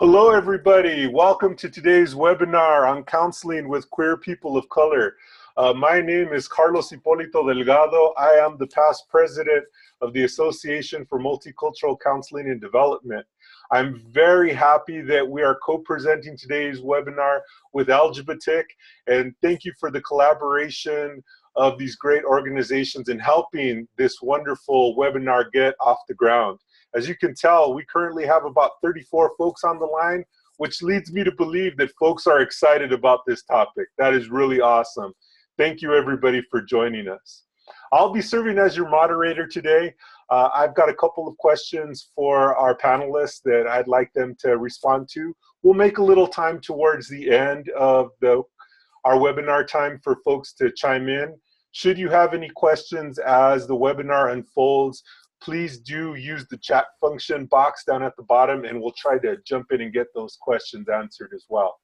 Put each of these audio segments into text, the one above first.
Hello, everybody. Welcome to today's webinar on counseling with queer people of color. My name is Carlos Hipolito-Delgado. I am the past president of the Association for Multicultural Counseling and Development. I'm very happy that we are co-presenting today's webinar with LGBTQ, and thank you for the collaboration of these great organizations in helping this wonderful webinar get off the ground. As you can tell, we currently have about 34 folks on the line, which leads me to believe that folks are excited about this topic. That is really awesome. Thank you, everybody, for joining us. I'll be serving as your moderator today. I've got a couple of questions for our panelists that I'd like them to respond to. We'll make a little time towards the end of our webinar time for folks to chime in. Should you have any questions as the webinar unfolds, please do use the chat function box down at the bottom, and we'll try to jump in and get those questions answered as well.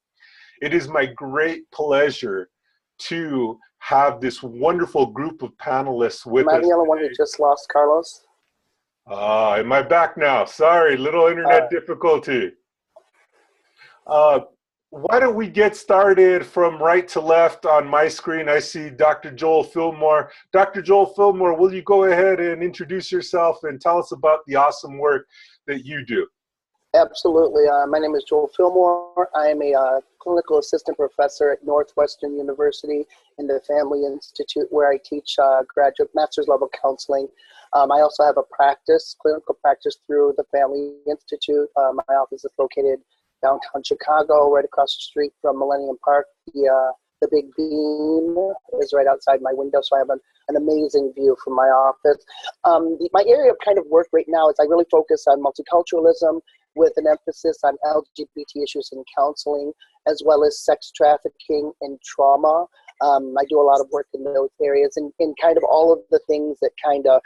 It is my great pleasure to have this wonderful group of panelists with us. Am I the only one who just lost Carlos? Am I back now? Sorry, little internet difficulty. Why don't we get started from right to left on my screen? I see Dr. Joel Fillmore. Dr. Joel Fillmore, will you go ahead and introduce yourself and tell us about the awesome work that you do? Absolutely. My name is Joel Fillmore. I am a clinical assistant professor at Northwestern University in the Family Institute, where I teach graduate master's level counseling. I also have a clinical practice through the Family Institute. My office is located downtown Chicago, right across the street from Millennium Park. The big beam is right outside my window, so I have an amazing view from my office. My area of kind of work right now is I really focus on multiculturalism with an emphasis on LGBT issues in counseling, as well as sex trafficking and trauma. I do a lot of work in those areas and kind of all of the things that kind of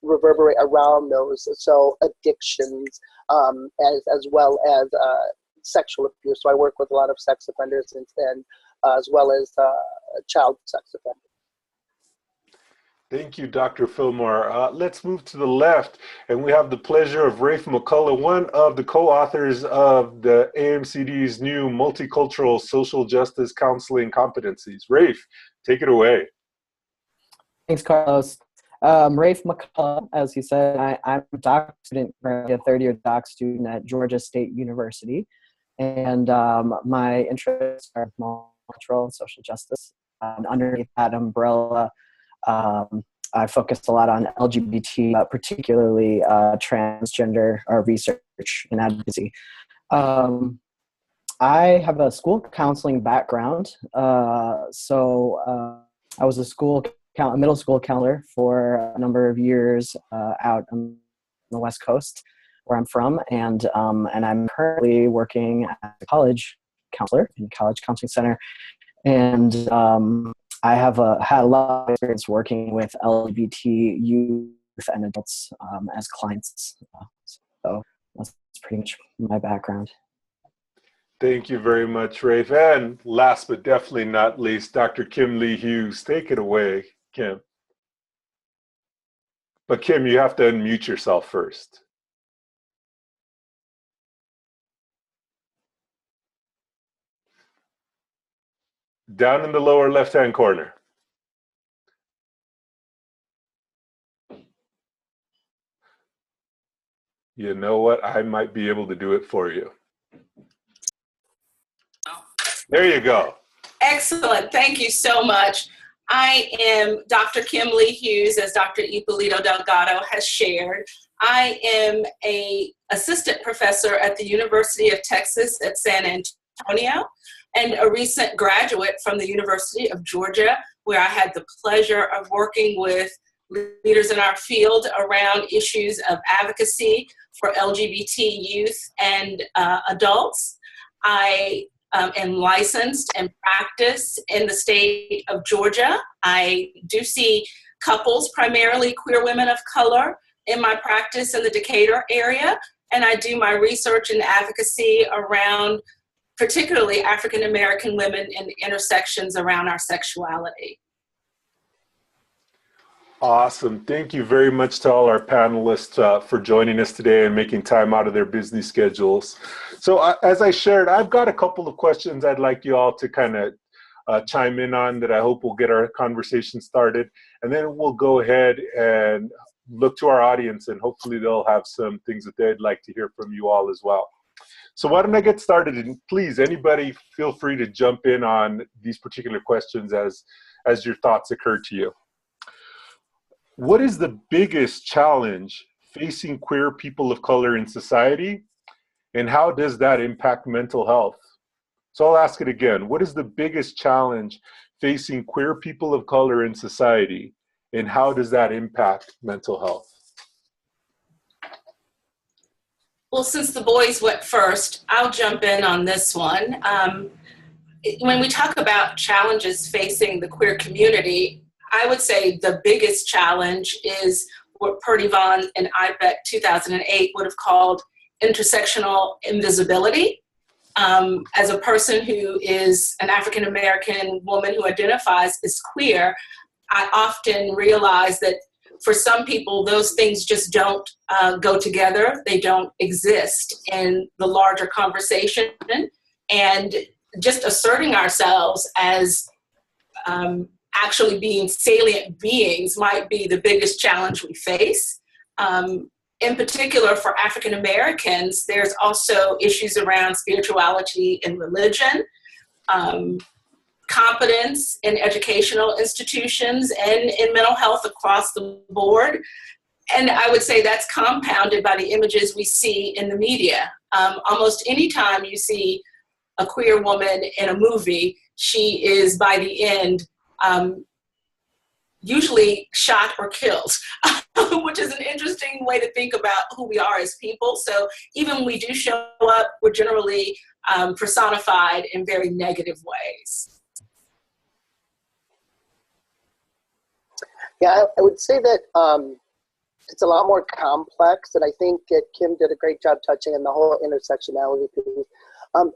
reverberate around those. So addictions, as well as sexual abuse. So I work with a lot of sex offenders and as well as child sex offenders. Thank you, Dr. Fillmore. Let's move to the left, and we have the pleasure of Rafe McCullough, one of the co-authors of the AMCD's new Multicultural Social Justice Counseling Competencies. Rafe, take it away. Thanks, Carlos. Rafe McCullough, as you said, I'm a doc student, currently a third-year doc student at Georgia State University, and my interests are multicultural and social justice. Underneath that umbrella, I focused a lot on LGBT, particularly transgender research and advocacy. I have a school counseling background, so I was a middle school counselor for a number of years out on the West Coast, where I'm from, and I'm currently working as a college counselor in College Counseling Center, and I have had a lot of experience working with LGBT youth and adults as clients. So that's pretty much my background. Thank you very much, Rafe. And last but definitely not least, Dr. Kim Lee Hughes. Take it away, Kim. But Kim, you have to unmute yourself first. Down in the lower left-hand corner. You know what? I might be able to do it for you. There you go. Excellent. Thank you so much. I am Dr. Kim Lee Hughes, as Dr. Hipolito-Delgado has shared. I am an assistant professor at the University of Texas at San Antonio, and a recent graduate from the University of Georgia, where I had the pleasure of working with leaders in our field around issues of advocacy for LGBT youth and adults. I am licensed and practice in the state of Georgia. I do see couples, primarily queer women of color, in my practice in the Decatur area, and I do my research and advocacy around particularly African-American women and intersections around our sexuality. Awesome. Thank you very much to all our panelists for joining us today and making time out of their busy schedules. So as I shared, I've got a couple of questions I'd like you all to kind of chime in on that I hope will get our conversation started. And then we'll go ahead and look to our audience, and hopefully they'll have some things that they'd like to hear from you all as well. So why don't I get started, and please, anybody feel free to jump in on these particular questions as your thoughts occur to you. What is the biggest challenge facing queer people of color in society, and how does that impact mental health? So I'll ask it again. What is the biggest challenge facing queer people of color in society, and how does that impact mental health? Well, since the boys went first, I'll jump in on this one. When we talk about challenges facing the queer community, I would say the biggest challenge is what Purdy Vaughn and IPEC 2008 would have called intersectional invisibility. As a person who is an African-American woman who identifies as queer, I often realize that for some people, those things just don't go together. They don't exist in the larger conversation. And just asserting ourselves as actually being salient beings might be the biggest challenge we face. In particular, for African Americans, there's also issues around spirituality and religion, competence in educational institutions, and in mental health across the board. And I would say that's compounded by the images we see in the media. Almost any time you see a queer woman in a movie, she is, by the end, usually shot or killed, which is an interesting way to think about who we are as people. So even when we do show up, we're generally personified in very negative ways. Yeah, I would say that it's a lot more complex, and I think that Kim did a great job touching on the whole intersectionality piece.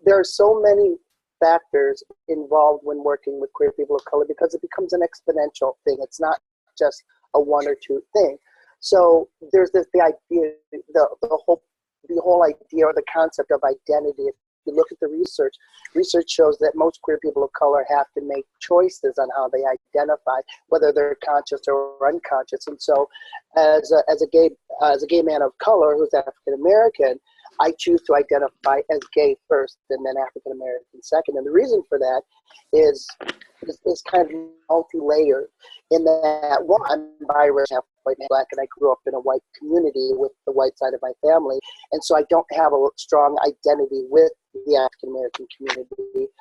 There are so many factors involved when working with queer people of color because it becomes an exponential thing. It's not just a one or two thing. So there's the idea, the whole idea or the concept of identity. If you look at the research shows that most queer people of color have to make choices on how they identify, whether they're conscious or unconscious. And so as a gay man of color who's African American, I choose to identify as gay first and then African American second. And the reason for that is kind of multi-layered in that, one, I'm biracial, half white and black, and I grew up in a white community with the white side of my family. And so I don't have a strong identity with the African American community.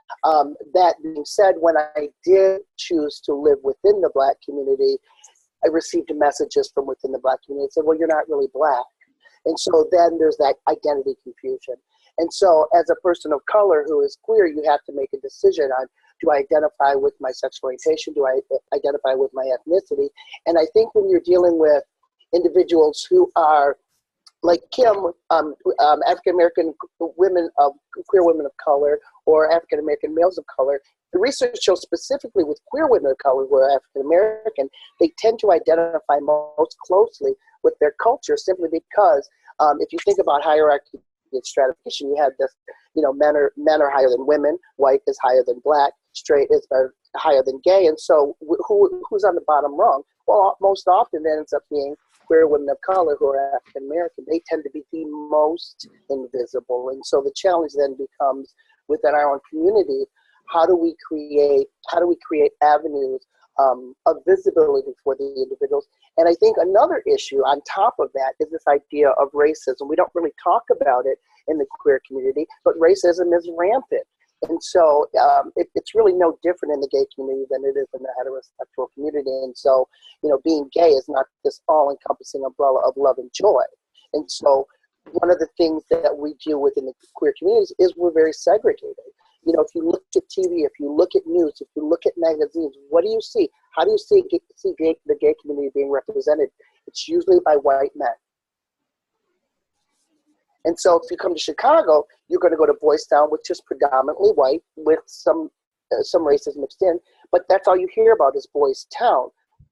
That being said, when I did choose to live within the black community, I received messages from within the black community that said, well, you're not really black. And so then there's that identity confusion. And so as a person of color who is queer, you have to make a decision on, do I identify with my sexual orientation? Do I identify with my ethnicity? And I think when you're dealing with individuals who are like Kim, African-American women, queer women of color, or African-American males of color, the research shows specifically with queer women of color who are African-American, they tend to identify most closely with their culture simply because if you think about hierarchy and stratification, you have this, men are higher than women, white is higher than black, straight is higher than gay, and so who's on the bottom rung? Well, most often it ends up being queer women of color who are African American. They tend to be the most invisible, and so the challenge then becomes within our own community. How do we create avenues of visibility for the individuals? And I think another issue on top of that is this idea of racism. We don't really talk about it in the queer community, but racism is rampant. And so it's really no different in the gay community than it is in the heterosexual community. And so, being gay is not this all-encompassing umbrella of love and joy. And so one of the things that we do within the queer communities is we're very segregated. If you look at TV, if you look at news, if you look at magazines, what do you see? How do you see the gay community being represented? It's usually by white men. And so if you come to Chicago, you're going to go to Boys Town, which is predominantly white with some races mixed in, but that's all you hear about is Boys Town.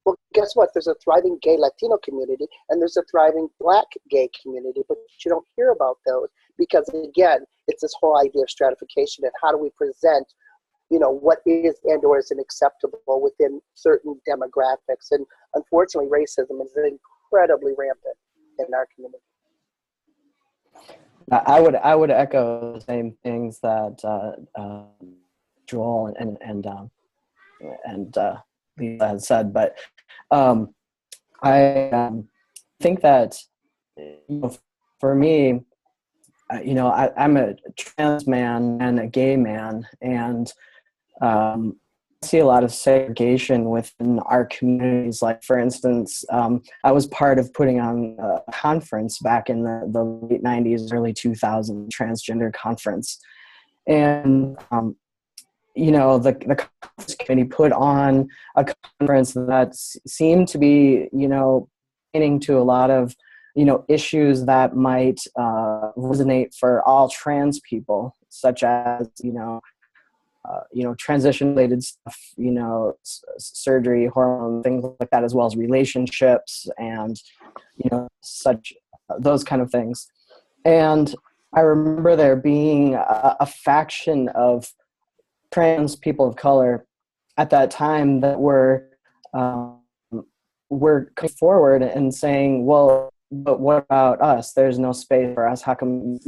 Well, guess what? There's a thriving gay Latino community and there's a thriving Black gay community, but you don't hear about those because, again, it's this whole idea of stratification and how do we present, what is and or isn't acceptable within certain demographics. And unfortunately, racism is incredibly rampant in our community. I would echo the same things that Joel and Lisa had said, but I think that for me, I'm a trans man and a gay man, and I see a lot of segregation within our communities. Like, for instance, I was part of putting on a conference back in the late 90s, early 2000s, transgender conference. And, the conference committee put on a conference that seemed to be, pointing to a lot of, issues that might resonate for all trans people, such as, transition-related stuff, surgery, hormone, things like that, as well as relationships and, those kind of things. And I remember there being a faction of trans people of color at that time that were coming forward and saying, well, but what about us? There's no space for us. How come?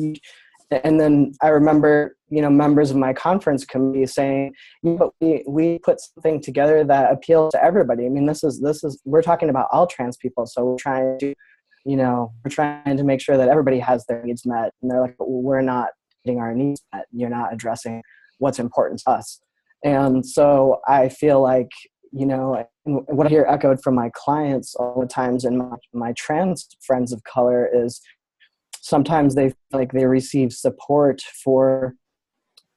And then I remember, members of my conference committee saying, but we put something together that appeals to everybody. I mean, this is we're talking about all trans people, so we're trying to make sure that everybody has their needs met. And they're like, but we're not getting our needs met. You're not addressing what's important to us. And so I feel like, what I hear echoed from my clients all the times and my trans friends of color is sometimes they feel like they receive support for,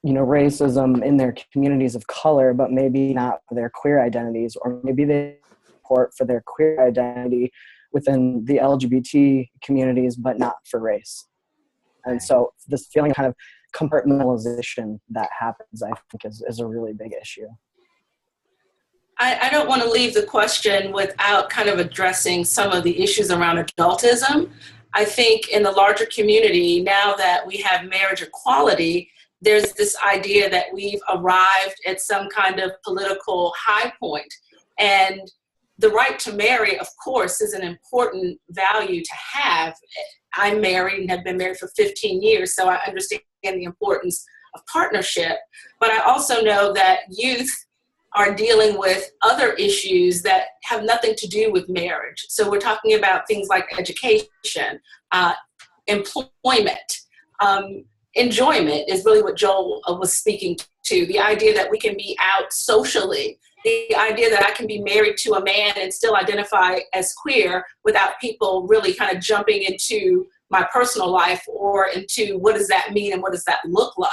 racism in their communities of color, but maybe not for their queer identities, or maybe they support for their queer identity within the LGBT communities, but not for race. And so this feeling of kind of compartmentalization that happens, I think, is a really big issue. I don't want to leave the question without kind of addressing some of the issues around adultism. I think in the larger community, now that we have marriage equality, there's this idea that we've arrived at some kind of political high point. And the right to marry, of course, is an important value to have. I'm married and have been married for 15 years, so I understand the importance of partnership. But I also know that youth are dealing with other issues that have nothing to do with marriage. So we're talking about things like education, employment, enjoyment is really what Joel was speaking to. The idea that we can be out socially, the idea that I can be married to a man and still identify as queer without people really kind of jumping into my personal life or into what does that mean and what does that look like.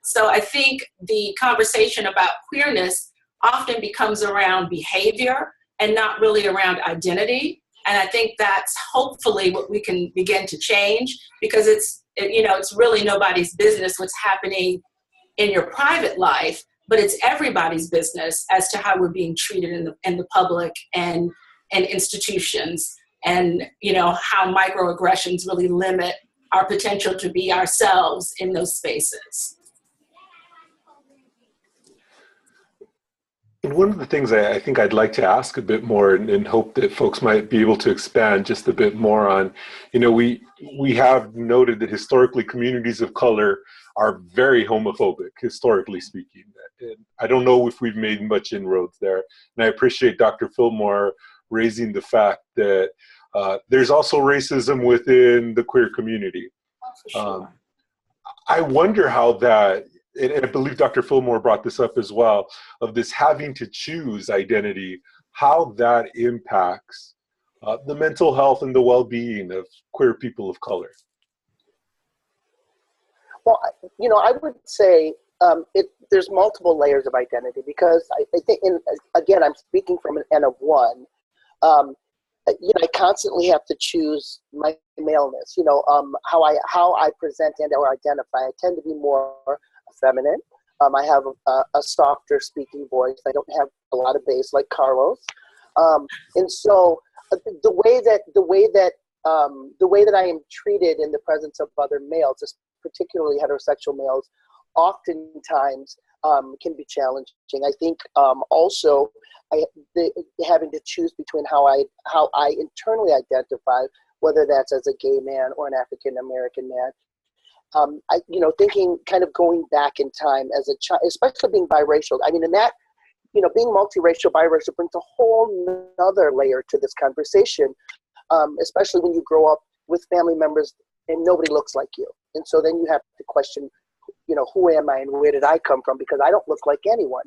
So I think the conversation about queerness often becomes around behavior and not really around identity. And I think that's hopefully what we can begin to change, because it's really nobody's business what's happening in your private life, but it's everybody's business as to how we're being treated in the public and institutions, and how microaggressions really limit our potential to be ourselves in those spaces. And one of the things I think I'd like to ask a bit more and hope that folks might be able to expand just a bit more on, we have noted that historically communities of color are very homophobic, historically speaking. And I don't know if we've made much inroads there. And I appreciate Dr. Fillmore raising the fact that there's also racism within the queer community. Sure. I wonder how that, and I believe Dr. Fillmore brought this up as well, of this having to choose identity, how that impacts the mental health and the well-being of queer people of color. Well, I would say there's multiple layers of identity, because I think, again, I'm speaking from an N of one. I constantly have to choose my maleness, how I present and or identify. I tend to be more feminine. I have a softer speaking voice. I don't have a lot of bass like Carlos. And so the way that I am treated in the presence of other males, particularly heterosexual males, oftentimes can be challenging. I think also having to choose between how I internally identify, whether that's as a gay man or an African American man. Thinking kind of going back in time as a child, especially being biracial. I mean, and that, being multiracial, biracial brings a whole nother layer to this conversation, especially when you grow up with family members and nobody looks like you. And so then you have to question, who am I and where did I come from? Because I don't look like anyone.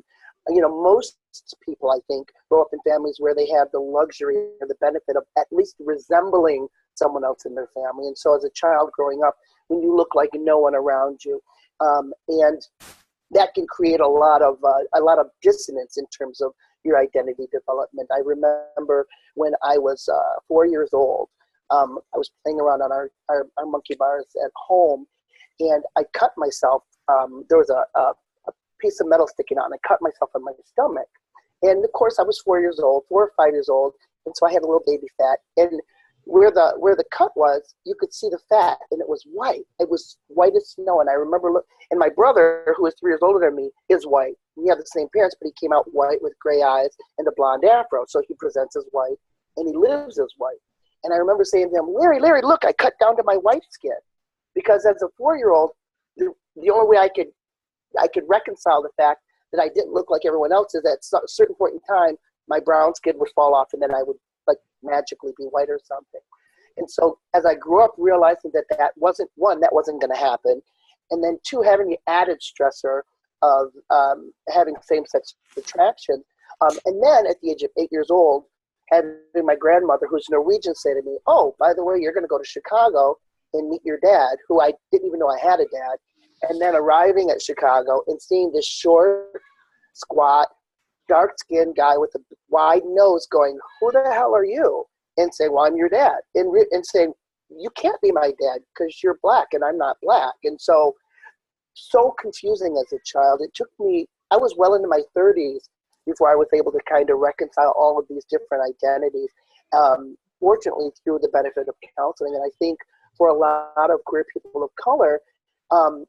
Most people, I think, grow up in families where they have the luxury or the benefit of at least resembling someone else in their family. And so as a child growing up, when you look like no one around you, and that can create a lot of dissonance in terms of your identity development. I remember when I was 4 years old, I was playing around on our monkey bars at home, and I cut myself. There was a piece of metal sticking out, and I cut myself on my stomach. And of course, I was 4 or 5 years old, and so I had a little baby fat. And where the cut was, you could see the fat, and it was white. It was white as snow. And I remember, and my brother, who was 3 years older than me, is white. We have the same parents, but he came out white with gray eyes and a blonde afro. So he presents as white, and he lives as white. And I remember saying to him, Larry, look, I cut down to my white skin. Because as a 4-year-old, the only way I could reconcile the fact that I didn't look like everyone else is at a certain point in time, my brown skin would fall off, and then I would magically be white or something. And so as I grew up realizing that wasn't going to happen, and then 2, having the added stressor of having same-sex attraction, and then at the age of 8 years old, having my grandmother, who's Norwegian, say to me, "Oh, by the way, you're going to go to Chicago and meet your dad," who I didn't even know I had a dad. And then arriving at Chicago and seeing this short, squat, dark-skinned guy with a wide nose going, "Who the hell are you?" And saying, "Well, I'm your dad." And saying, "You can't be my dad because you're black and I'm not black." And so confusing as a child. It took me, I was well into my 30s before I was able to kind of reconcile all of these different identities, fortunately through the benefit of counseling. And I think for a lot of queer people of color,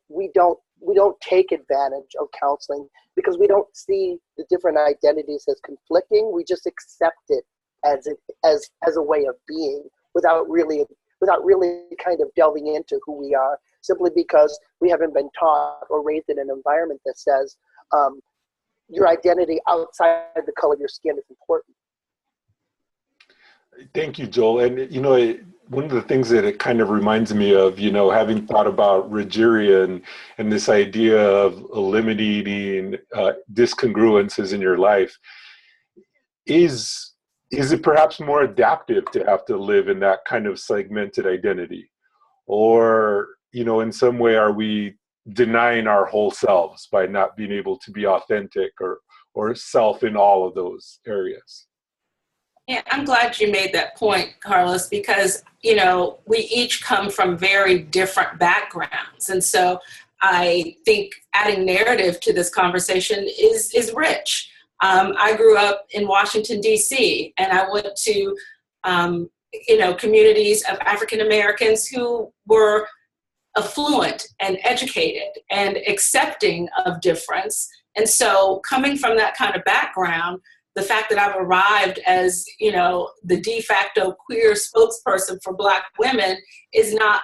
we don't take advantage of counseling because we don't see the different identities as conflicting. We just accept it as a way of being without really kind of delving into who we are, simply because we haven't been taught or raised in an environment that says your identity outside the color of your skin is important. Thank you, Joel. And, one of the things that it kind of reminds me of, having thought about Rogeria and this idea of eliminating discongruences in your life, is it perhaps more adaptive to have to live in that kind of segmented identity? Or, in some way, are we denying our whole selves by not being able to be authentic or self in all of those areas? Yeah, I'm glad you made that point, Carlos, because, we each come from very different backgrounds. And so I think adding narrative to this conversation is rich. I grew up in Washington, D.C., and I went to, communities of African Americans who were affluent and educated and accepting of difference. And so coming from that kind of background, the fact that I've arrived as, the de facto queer spokesperson for Black women is not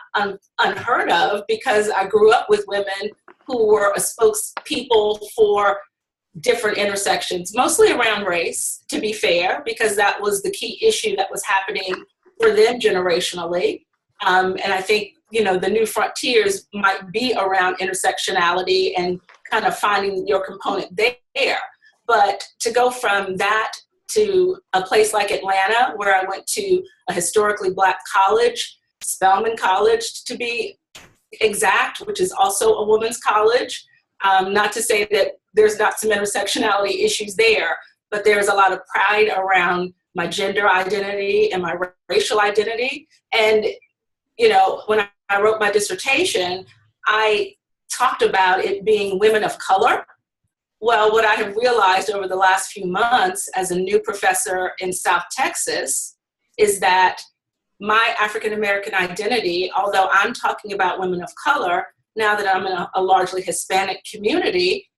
unheard of, because I grew up with women who were a spokespeople for different intersections, mostly around race, to be fair, because that was the key issue that was happening for them generationally. And I think, the new frontiers might be around intersectionality and kind of finding your component there. But to go from that to a place like Atlanta, where I went to a historically Black college, Spelman College to be exact, which is also a women's college, not to say that there's not some intersectionality issues there, but there's a lot of pride around my gender identity and my racial identity. And, when I wrote my dissertation, I talked about it being women of color Well, what I have realized over the last few months as a new professor in South Texas is that my African American identity, although I'm talking about women of color, now that I'm in a largely Hispanic community,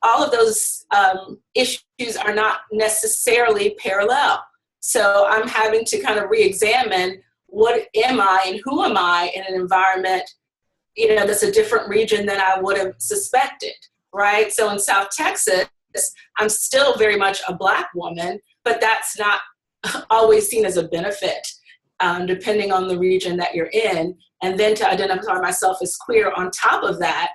all of those issues are not necessarily parallel. So I'm having to kind of re-examine what am I and who am I in an environment, that's a different region than I would have suspected, right? So in South Texas, I'm still very much a Black woman, but that's not always seen as a benefit, depending on the region that you're in. And then to identify myself as queer on top of that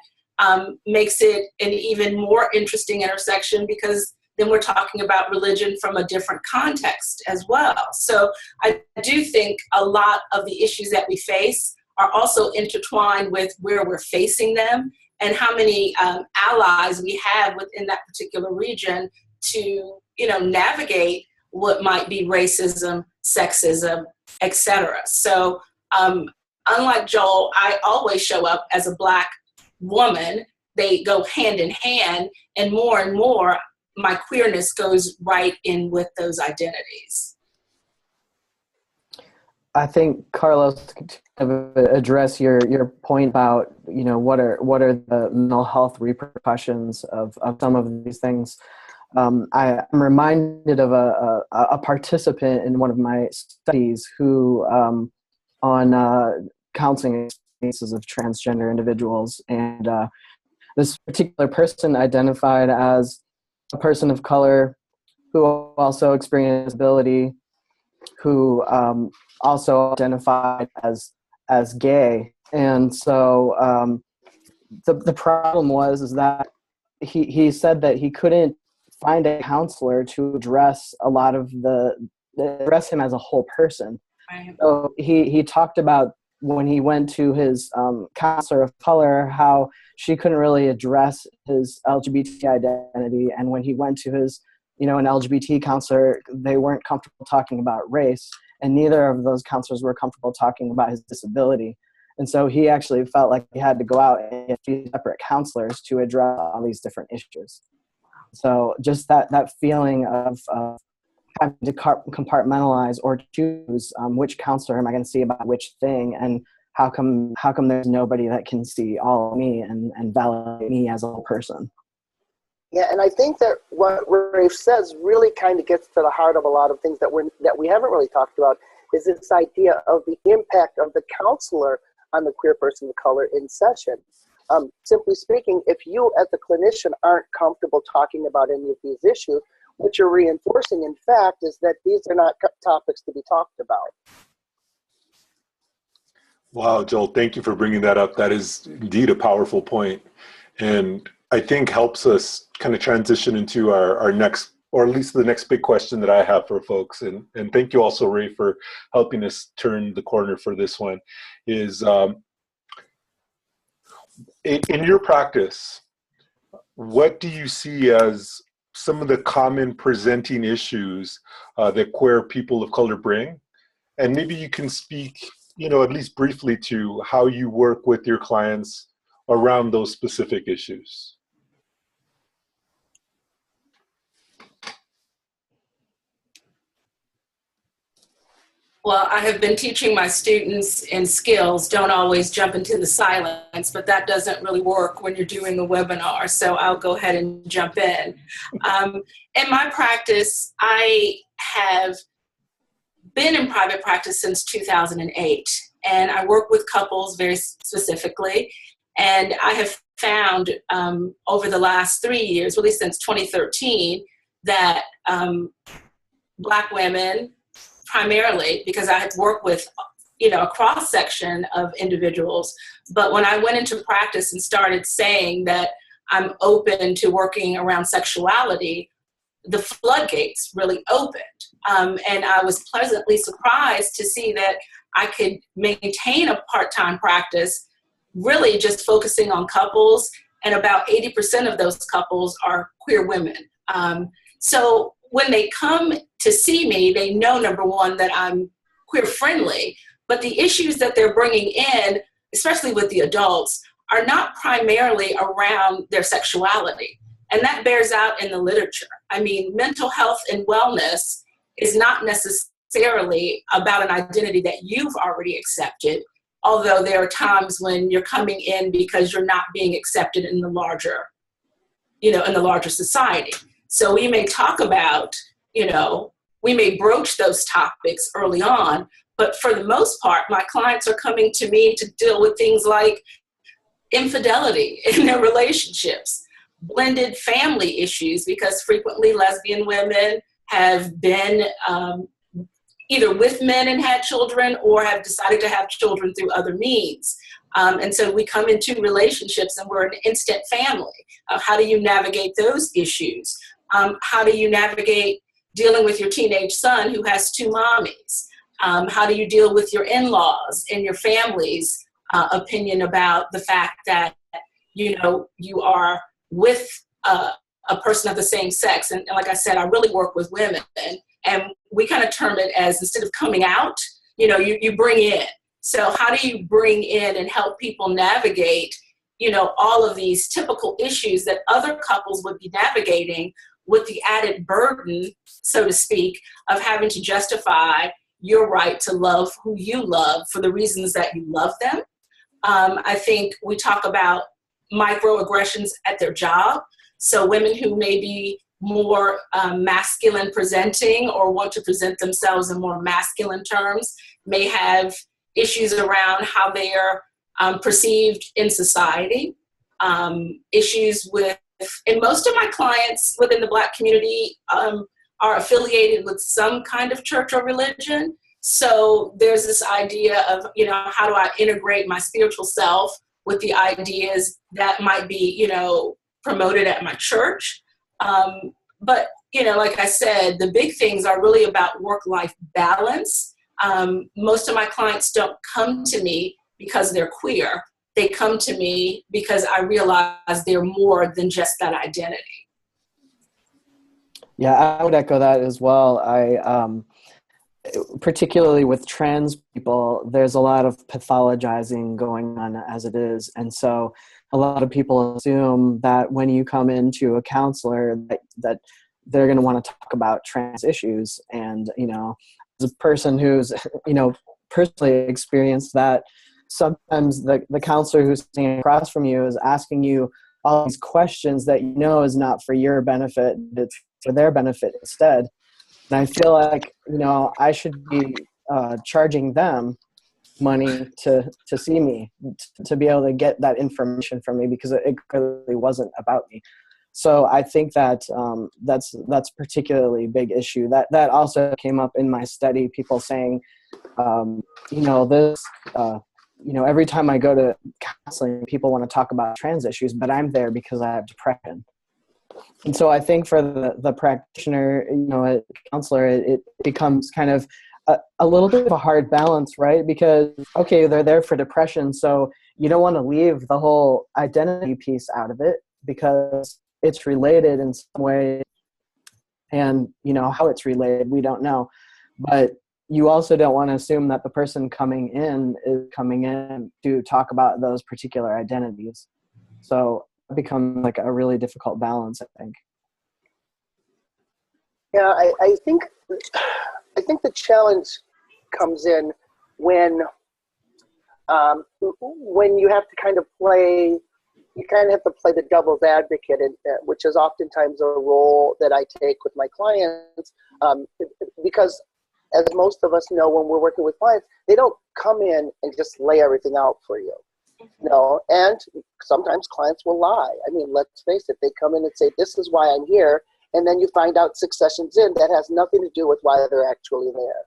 makes it an even more interesting intersection, because then we're talking about religion from a different context as well. So I do think a lot of the issues that we face are also intertwined with where we're facing them and how many allies we have within that particular region to, navigate what might be racism, sexism, etc. So unlike Joel, I always show up as a Black woman. They go hand in hand, and more, my queerness goes right in with those identities. I think, Carlos, to address your point about, what are the mental health repercussions of some of these things. I'm reminded of a participant in one of my studies who on counseling cases of transgender individuals, and this particular person identified as a person of color who also experienced disability, who also identified as gay. And so the problem was that he said that he couldn't find a counselor to address a lot of address him as a whole person. Right. So he talked about when he went to his counselor of color, how she couldn't really address his LGBT identity. And when he went to his, an LGBT counselor, they weren't comfortable talking about race. And neither of those counselors were comfortable talking about his disability. And so he actually felt like he had to go out and get 3 separate counselors to address all these different issues. So just that feeling of having to compartmentalize or choose which counselor am I going to see about which thing, and how come there's nobody that can see all of me and validate me as a whole person. Yeah, and I think that what Rafe says really kind of gets to the heart of a lot of things that we haven't really talked about, is this idea of the impact of the counselor on the queer person of color in session. Simply speaking, if you as the clinician aren't comfortable talking about any of these issues, what you're reinforcing, in fact, is that these are not topics to be talked about. Wow, Joel, thank you for bringing that up. That is indeed a powerful point, and I think helps us kind of transition into our next, or at least the next big question that I have for folks. And thank you also, Ray, for helping us turn the corner for this one. Is in your practice, what do you see as some of the common presenting issues that queer people of color bring? And maybe you can speak, at least briefly, to how you work with your clients around those specific issues. Well, I have been teaching my students in skills, don't always jump into the silence, but that doesn't really work when you're doing a webinar, so I'll go ahead and jump in. In my practice, I have been in private practice since 2008, and I work with couples very specifically, and I have found over the last 3 years, really since 2013, that Black women, primarily, because I have worked with, a cross-section of individuals. But when I went into practice and started saying that I'm open to working around sexuality, the floodgates really opened. And I was pleasantly surprised to see that I could maintain a part-time practice, really just focusing on couples, and about 80% of those couples are queer women. So when they come to see me, they know, number one, that I'm queer friendly, but the issues that they're bringing in, especially with the adults, are not primarily around their sexuality. And that bears out in the literature. I mean, mental health and wellness is not necessarily about an identity that you've already accepted, although there are times when you're coming in because you're not being accepted in the larger, in the larger society. So we may talk about, we may broach those topics early on, but for the most part, my clients are coming to me to deal with things like infidelity in their relationships, blended family issues, because frequently lesbian women have been either with men and had children or have decided to have children through other means. And so we come into relationships and we're an instant family. How do you navigate those issues? How do you navigate dealing with your teenage son who has two mommies? How do you deal with your in-laws and your family's opinion about the fact that, you are with a person of the same sex? And like I said, I really work with women, and we kind of term it as, instead of coming out, you bring in. So how do you bring in and help people navigate, all of these typical issues that other couples would be navigating, with the added burden, so to speak, of having to justify your right to love who you love for the reasons that you love them. I think we talk about microaggressions at their job. So women who may be more masculine presenting or want to present themselves in more masculine terms may have issues around how they are perceived in society, issues with, and most of my clients within the Black community are affiliated with some kind of church or religion. So there's this idea of, how do I integrate my spiritual self with the ideas that might be, promoted at my church. But, like I said, the big things are really about work-life balance. Most of my clients don't come to me because they're queer. They come to me because I realize they're more than just that identity. Yeah, I would echo that as well. Particularly with trans people, there's a lot of pathologizing going on as it is. And so a lot of people assume that when you come into a counselor that they're going to want to talk about trans issues. And, as a person who's, personally experienced that, sometimes the counselor who's sitting across from you is asking you all these questions that is not for your benefit, it's for their benefit instead. And I feel like, I should be charging them money to see me, to be able to get that information from me, because it clearly wasn't about me. So I think that that's particularly big issue. That also came up in my study, people saying, every time I go to counseling, people want to talk about trans issues, but I'm there because I have depression. And so I think for the practitioner, a counselor, it becomes kind of a little bit of a hard balance, right? Because, okay, they're there for depression, so you don't want to leave the whole identity piece out of it because it's related in some way. And, how it's related, we don't know. But you also don't want to assume that the person coming in is coming in to talk about those particular identities. So it becomes like a really difficult balance, I think. Yeah, I think the challenge comes in when you have to kind of play the devil's advocate, which is oftentimes a role that I take with my clients, because as most of us know, when we're working with clients, they don't come in and just lay everything out for you. And sometimes clients will lie. I mean, let's face it, they come in and say, this is why I'm here. And then you find out 6 sessions in that has nothing to do with why they're actually there.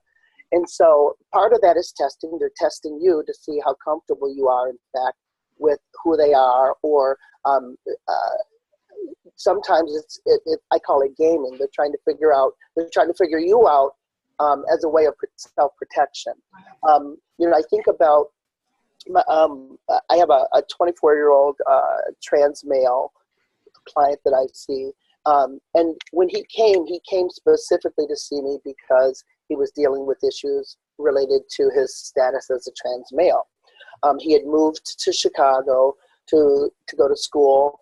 And so part of that is testing. They're testing you to see how comfortable you are, in fact, with who they are. Or sometimes I call it gaming. They're trying to figure you out as a way of self-protection. I think about, I have a 24-year-old trans male client that I see. And when he came specifically to see me because he was dealing with issues related to his status as a trans male. He had moved to Chicago to go to school,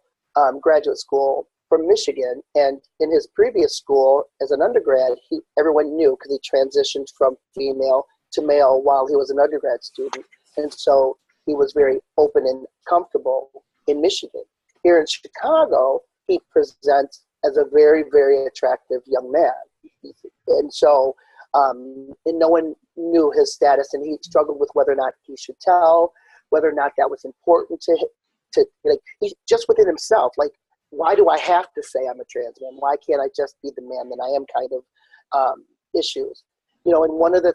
graduate school from Michigan, and in his previous school as an undergrad, everyone knew because he transitioned from female to male while he was an undergrad student. And so he was very open and comfortable in Michigan. Here in Chicago, he presents as a very, very attractive young man. And so, and no one knew his status, and he struggled with whether or not he should tell, whether or not that was important to him, like, he's just within himself, like, why do I have to say I'm a trans man? Why can't I just be the man that I am kind of issues? You know, and one of the,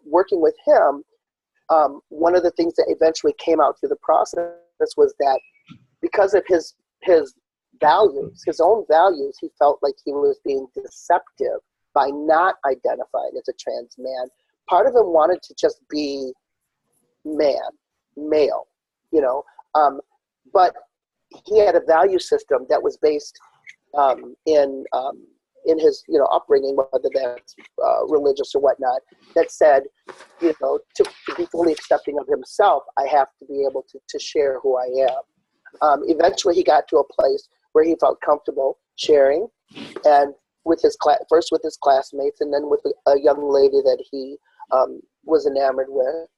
working with him, one of the things that eventually came out through the process was that because of his values, his own values, he felt like he was being deceptive by not identifying as a trans man. Part of him wanted to just be male, but he had a value system that was based in his upbringing, whether that's religious or whatnot, that said, to be fully accepting of himself, I have to be able to share who I am. Eventually, he got to a place where he felt comfortable sharing, and with his first with his classmates, and then with a young lady that he was enamored with.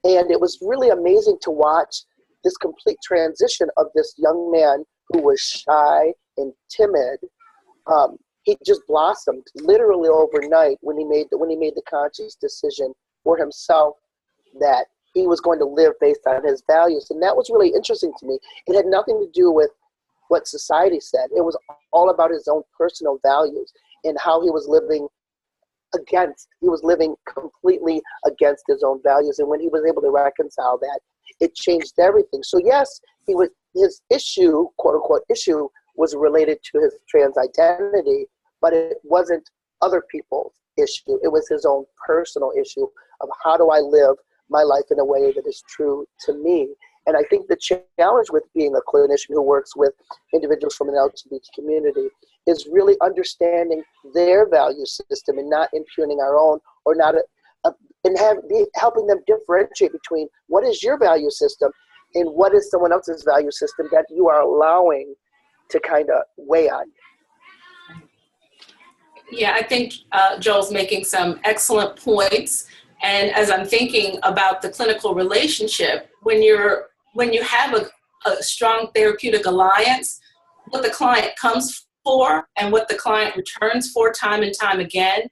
And it was really amazing to watch this complete transition of this young man who was shy and timid. He just blossomed literally overnight when he made the conscious decision for himself that he was going to live based on his values. And that was really interesting to me. It had nothing to do with what society said. It was all about his own personal values and how he was living completely against his own values. And when he was able to reconcile that, it changed everything. So yes, his issue, quote unquote issue, was related to his trans identity, but it wasn't other people's issue. It was his own personal issue of how do I live my life in a way that is true to me. And I think the challenge with being a clinician who works with individuals from an LGBT community is really understanding their value system and not impugning our own, or not helping them differentiate between what is your value system and what is someone else's value system that you are allowing to kind of weigh on you. Yeah, I think Joel's making some excellent points. And as I'm thinking about the clinical relationship, when you have a strong therapeutic alliance, what the client comes for and what the client returns for time and time again,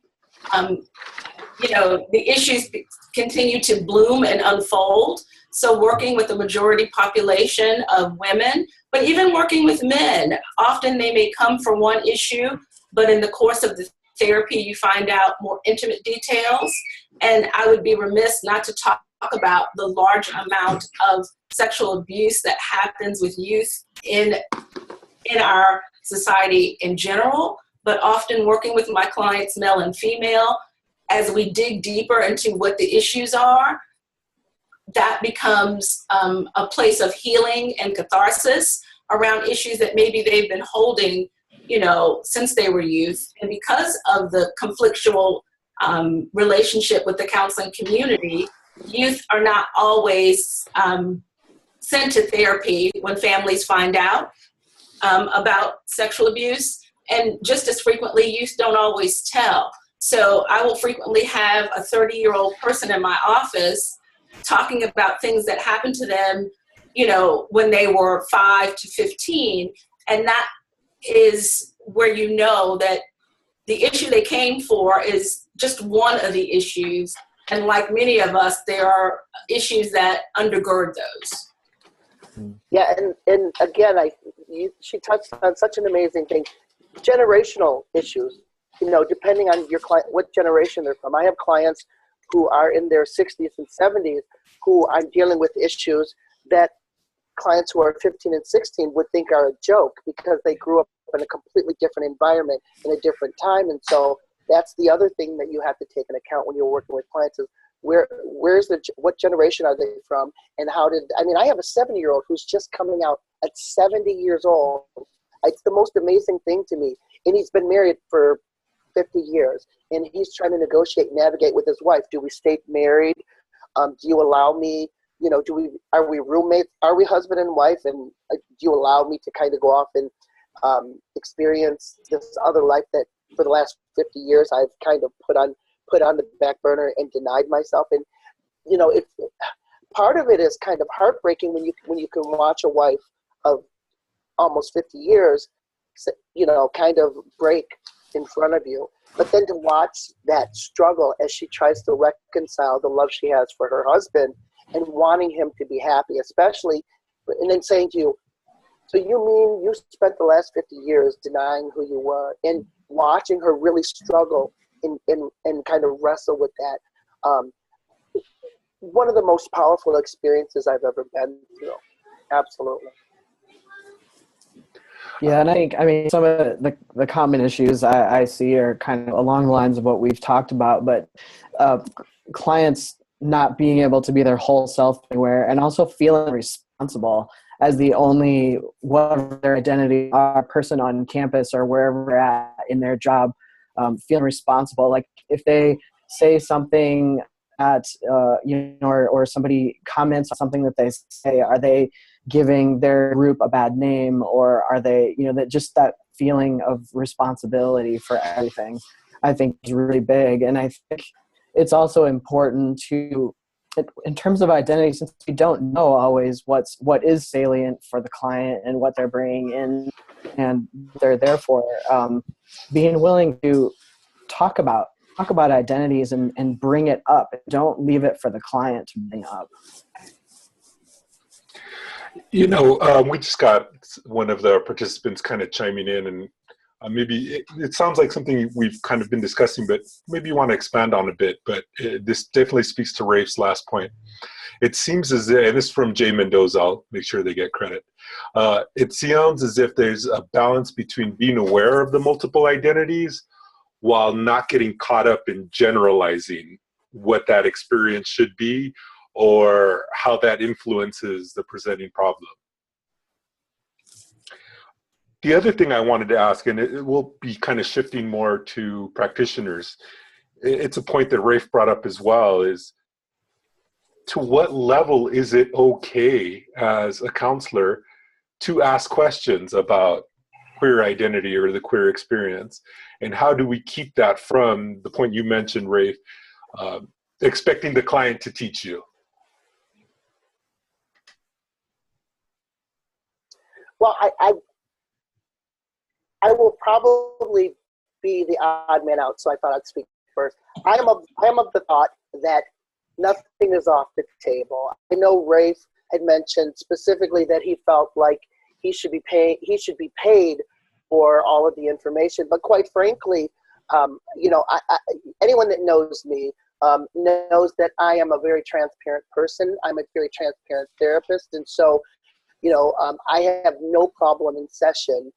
the issues continue to bloom and unfold. So working with the majority population of women, but even working with men, often they may come for one issue, but in the course of the therapy, you find out more intimate details. And I would be remiss not to talk about the large amount of sexual abuse that happens with youth in our society in general, but often working with my clients, male and female, as we dig deeper into what the issues are, that becomes a place of healing and catharsis around issues that maybe they've been holding, since they were youth. And because of the conflictual relationship with the counseling community, youth are not always sent to therapy when families find out about sexual abuse. And just as frequently, youth don't always tell. So I will frequently have a 30-year-old person in my office talking about things that happened to them, when they were 5 to 15. And that is where that the issue they came for is just one of the issues. And like many of us, there are issues that undergird those. Yeah, and again, she touched on such an amazing thing. Generational issues, depending on your client, what generation they're from. I have clients who are in their 60s and 70s who I'm dealing with issues that clients who are 15 and 16 would think are a joke because they grew up in a completely different environment in a different time. And so that's the other thing that you have to take into account when you're working with clients is what generation are they from, and I have a 70-year-old who's just coming out at 70 years old. It's the most amazing thing to me. And he's been married for 50 years, and he's trying to negotiate, navigate with his wife. Do we stay married? Do you allow me, are we roommates? Are we husband and wife? And do you allow me to kind of go off and experience this other life that for the last 50 years I've kind of put on the back burner and denied myself. And part of it is kind of heartbreaking when you can watch a wife of almost 50 years, kind of break in front of you. But then to watch that struggle as she tries to reconcile the love she has for her husband and wanting him to be happy, especially, and then saying to you, so you mean you spent the last 50 years denying who you were, and watching her really struggle and kind of wrestle with that. One of the most powerful experiences I've ever been through. Absolutely. Yeah, and I mean, some of the common issues I see are kind of along the lines of what we've talked about, but clients not being able to be their whole self anywhere, and also feeling responsible as the only, whatever their identity are, person on campus or wherever they're at in their job, feeling responsible. Like if they say something at, or somebody comments on something that they say, are they giving their group a bad name, or are they, that just that feeling of responsibility for everything, I think is really big. And I think it's also important to, in terms of identity, since we don't know always what is salient for the client and what they're bringing in and they're there for, being willing to talk about identities and bring it up. Don't leave it for the client to bring up. We just got one of the participants kind of chiming in, and maybe it sounds like something we've kind of been discussing, but maybe you want to expand on a bit. But this definitely speaks to Rafe's last point. It seems as if, and this is from Jay Mendoza, I'll make sure they get credit. It sounds as if there's a balance between being aware of the multiple identities while not getting caught up in generalizing what that experience should be or how that influences the presenting problem. The other thing I wanted to ask, and it will be kind of shifting more to practitioners, it's a point that Rafe brought up as well, is to what level is it okay as a counselor to ask questions about queer identity or the queer experience? And how do we keep that from the point you mentioned, Rafe, expecting the client to teach you? Well, I will probably be the odd man out, so I thought I'd speak first. I am of the thought that nothing is off the table. I know Rafe had mentioned specifically that he felt like he should be paid for all of the information, but quite frankly, anyone that knows me knows that I am a very transparent person. I'm a very transparent therapist, and so I have no problem in session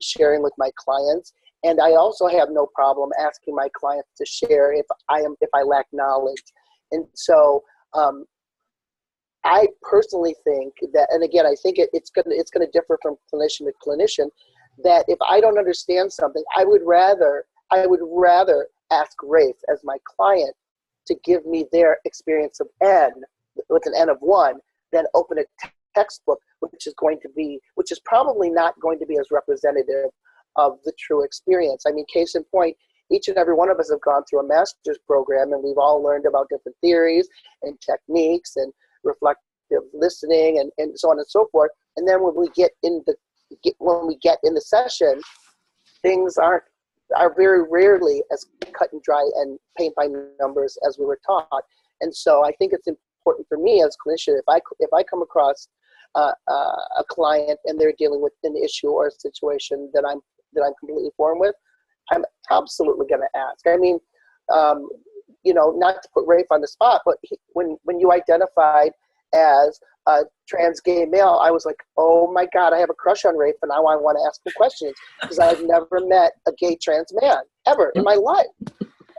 sharing with my clients, and I also have no problem asking my clients to share if I lack knowledge. And so I personally think that, and again, I think it's gonna differ from clinician to clinician, that if I don't understand something, I would rather ask Rafe as my client to give me their experience of N with an N of 1 than open a textbook, which is probably not going to be as representative of the true experience. I mean, case in point, each and every one of us have gone through a master's program, and we've all learned about different theories and techniques and reflective listening and so on and so forth. And then when we get in the session, things are very rarely as cut and dry and paint by numbers as we were taught. And so I think it's important for me as a clinician, if I come across a client and they're dealing with an issue or a situation that I'm completely foreign with, I'm absolutely going to ask. I mean, not to put Rafe on the spot, but when you identified as a trans gay male, I was like, oh my God, I have a crush on Rafe, and now I want to ask him questions because I've never met a gay trans man ever in my life.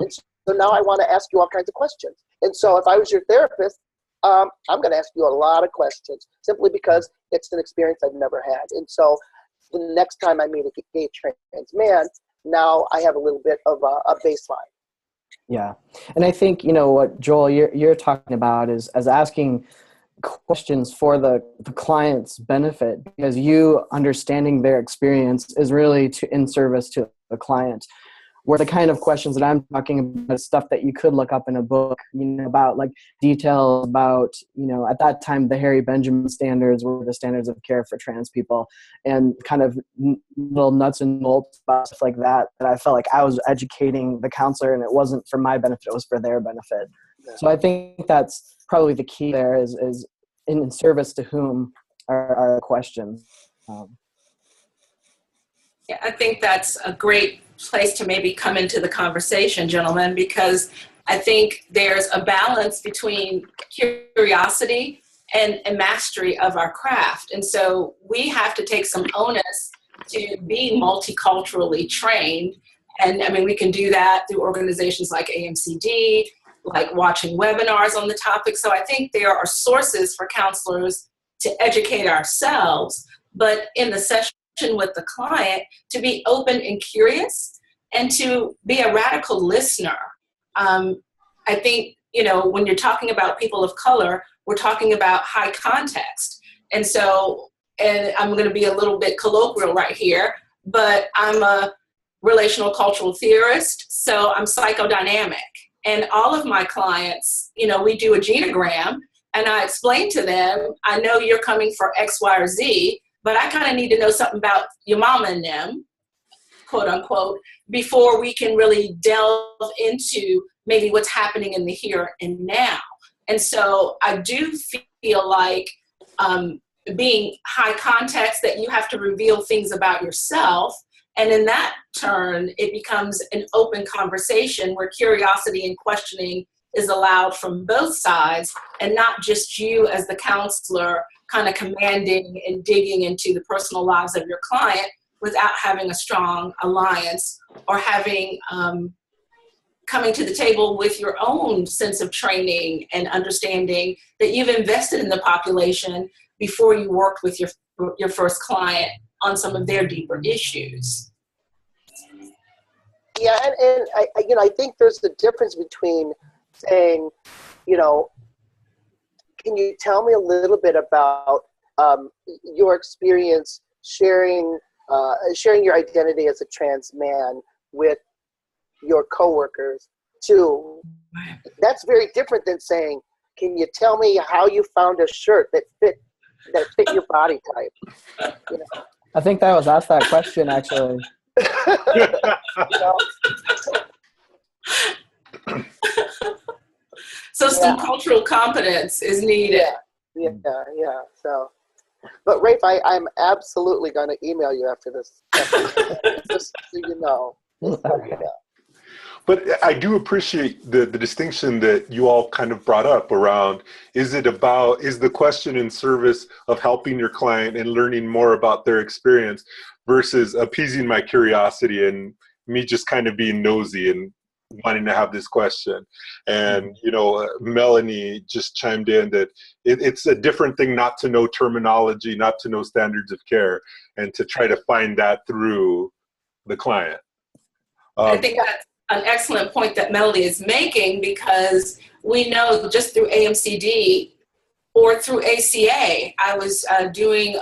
And so now I want to ask you all kinds of questions. And so if I was your therapist, I'm going to ask you a lot of questions simply because it's an experience I've never had. And so the next time I meet a gay trans man, now I have a little bit of a baseline. Yeah. And I think, what Joel, you're talking about is as asking questions for the client's benefit, because you understanding their experience is really in service to the client. Where the kind of questions that I'm talking about is stuff that you could look up in a book, about like details about, at that time, the Harry Benjamin standards were the standards of care for trans people, and kind of little nuts and bolts about stuff like that I felt like I was educating the counselor, and it wasn't for my benefit, it was for their benefit. So I think that's probably the key there is in service to whom are the questions. Yeah, I think that's a great place to maybe come into the conversation, gentlemen, because I think there's a balance between curiosity and mastery of our craft. And so we have to take some onus to be multiculturally trained. And I mean, we can do that through organizations like AMCD, like watching webinars on the topic. So I think there are sources for counselors to educate ourselves, but in the session with the client, to be open and curious and to be a radical listener. I think, when you're talking about people of color, we're talking about high context. And so, and I'm going to be a little bit colloquial right here, but I'm a relational cultural theorist, so I'm psychodynamic. And all of my clients, we do a genogram, and I explain to them, I know you're coming for X, Y, or Z, but I kind of need to know something about your mama and them, quote unquote, before we can really delve into maybe what's happening in the here and now. And so I do feel like being high context, that you have to reveal things about yourself. And in that turn, it becomes an open conversation where curiosity and questioning is allowed from both sides, and not just you as the counselor kind of commanding and digging into the personal lives of your client without having a strong alliance or having coming to the table with your own sense of training and understanding that you've invested in the population before you worked with your first client on some of their deeper issues. Yeah, and I think there's a difference between saying, can you tell me a little bit about your experience sharing your identity as a trans man with your coworkers? That's very different than saying, can you tell me how you found a shirt that fit your body type? I think that was asked that question, actually. So some cultural competence is needed. Yeah. So, but Rafe, I'm absolutely going to email you after this. Just so you know. But I do appreciate the distinction that you all kind of brought up around, is the question in service of helping your client and learning more about their experience versus appeasing my curiosity and me just kind of being nosy and wanting to have this question. And, Melanie just chimed in that it's a different thing not to know terminology, not to know standards of care, and to try to find that through the client. I think that's an excellent point that Melody is making, because we know just through AMCD or through ACA, I was doing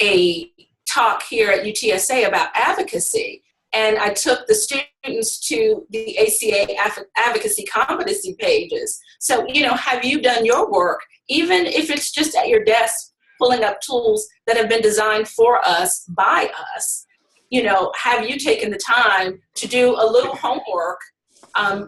a talk here at UTSA about advocacy, and I took the students to the ACA advocacy competency pages. So, have you done your work, even if it's just at your desk pulling up tools that have been designed for us by us? Have you taken the time to do a little homework,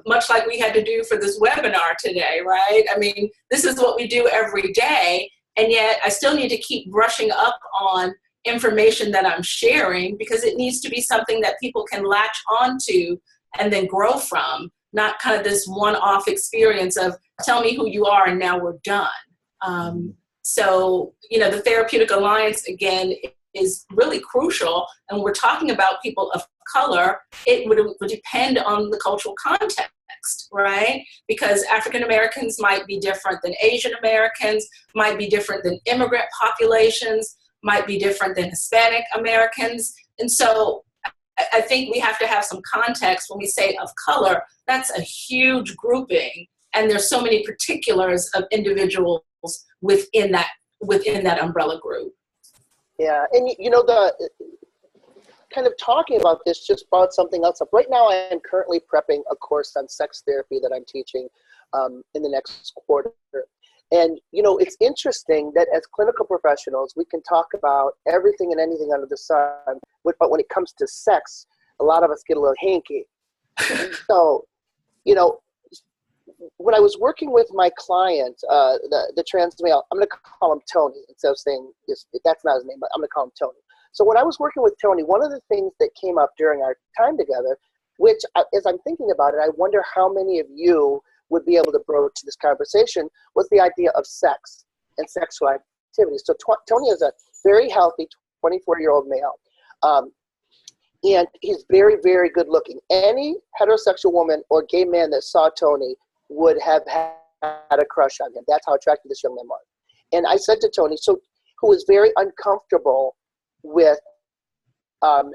much like we had to do for this webinar today, right? I mean, this is what we do every day, and yet I still need to keep brushing up on information that I'm sharing, because it needs to be something that people can latch onto and then grow from, not kind of this one-off experience of tell me who you are and now we're done. So, the Therapeutic Alliance, again, is really crucial. And when we're talking about people of color, it would depend on the cultural context, right? Because African Americans might be different than Asian Americans, might be different than immigrant populations, might be different than Hispanic Americans. And so I think we have to have some context when we say of color. That's a huge grouping And there's so many particulars of individuals within that umbrella group. Yeah, and the kind of talking about this just brought something else up. Right now, I am currently prepping a course on sex therapy that I'm teaching in the next quarter. And, it's interesting that as clinical professionals, we can talk about everything and anything under the sun, but when it comes to sex, a lot of us get a little hanky. So, when I was working with my client, the trans male, I'm going to call him Tony instead of saying that's not his name, but I'm going to call him Tony. So when I was working with Tony, one of the things that came up during our time together, which as I'm thinking about it, I wonder how many of you would be able to broach this conversation, was the idea of sex and sexual activity. So Tony is a very healthy 24-year-old male. And he's very, very good looking. Any heterosexual woman or gay man that saw Tony would have had a crush on him. That's how attractive this young man was. And I said to Tony, who was very uncomfortable with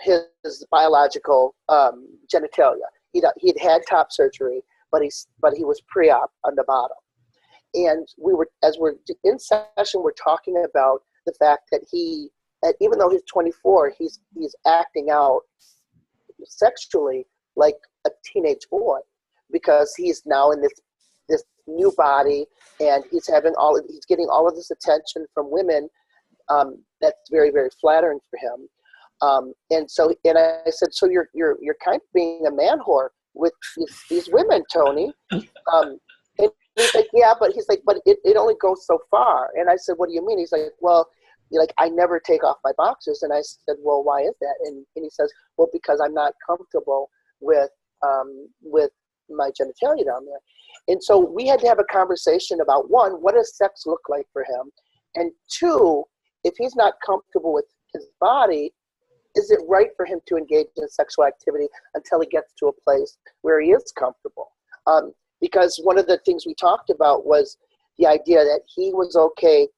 his biological genitalia. He'd had top surgery, but he was pre-op on the bottom. And as we're in session, we're talking about the fact that even though he's 24, he's acting out sexually like a teenage boy, because he's now in this new body, and he's getting all of this attention from women. That's very, very flattering for him. And I said, so you're kind of being a man whore with these women, Tony. And he's like, yeah, but it only goes so far. And I said, what do you mean? He's like, well, I never take off my boxers. And I said, well, why is that? And he says, well, because I'm not comfortable with my genitalia down there. And so we had to have a conversation about, one, what does sex look like for him? And two, if he's not comfortable with his body, is it right for him to engage in sexual activity until he gets to a place where he is comfortable? Because one of the things we talked about was the idea that he was okay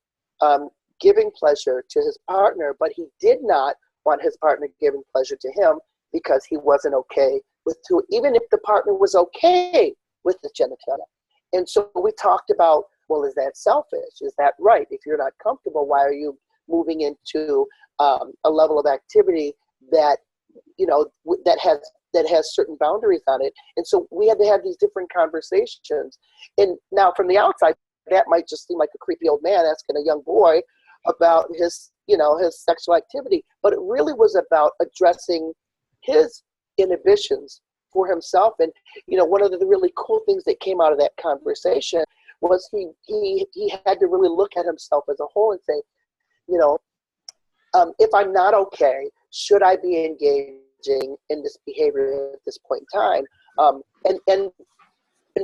giving pleasure to his partner, but he did not want his partner giving pleasure to him because he wasn't okay even if the partner was okay with the genitalia. And so we talked about, well, is that selfish? Is that right? If you're not comfortable, why are you moving into a level of activity that that has certain boundaries on it? And so we had to have these different conversations. And now from the outside, that might just seem like a creepy old man asking a young boy about his sexual activity, but it really was about addressing his inhibitions for himself. And one of the really cool things that came out of that conversation was he had to really look at himself as a whole and say, if I'm not okay, should I be engaging in this behavior at this point in time? And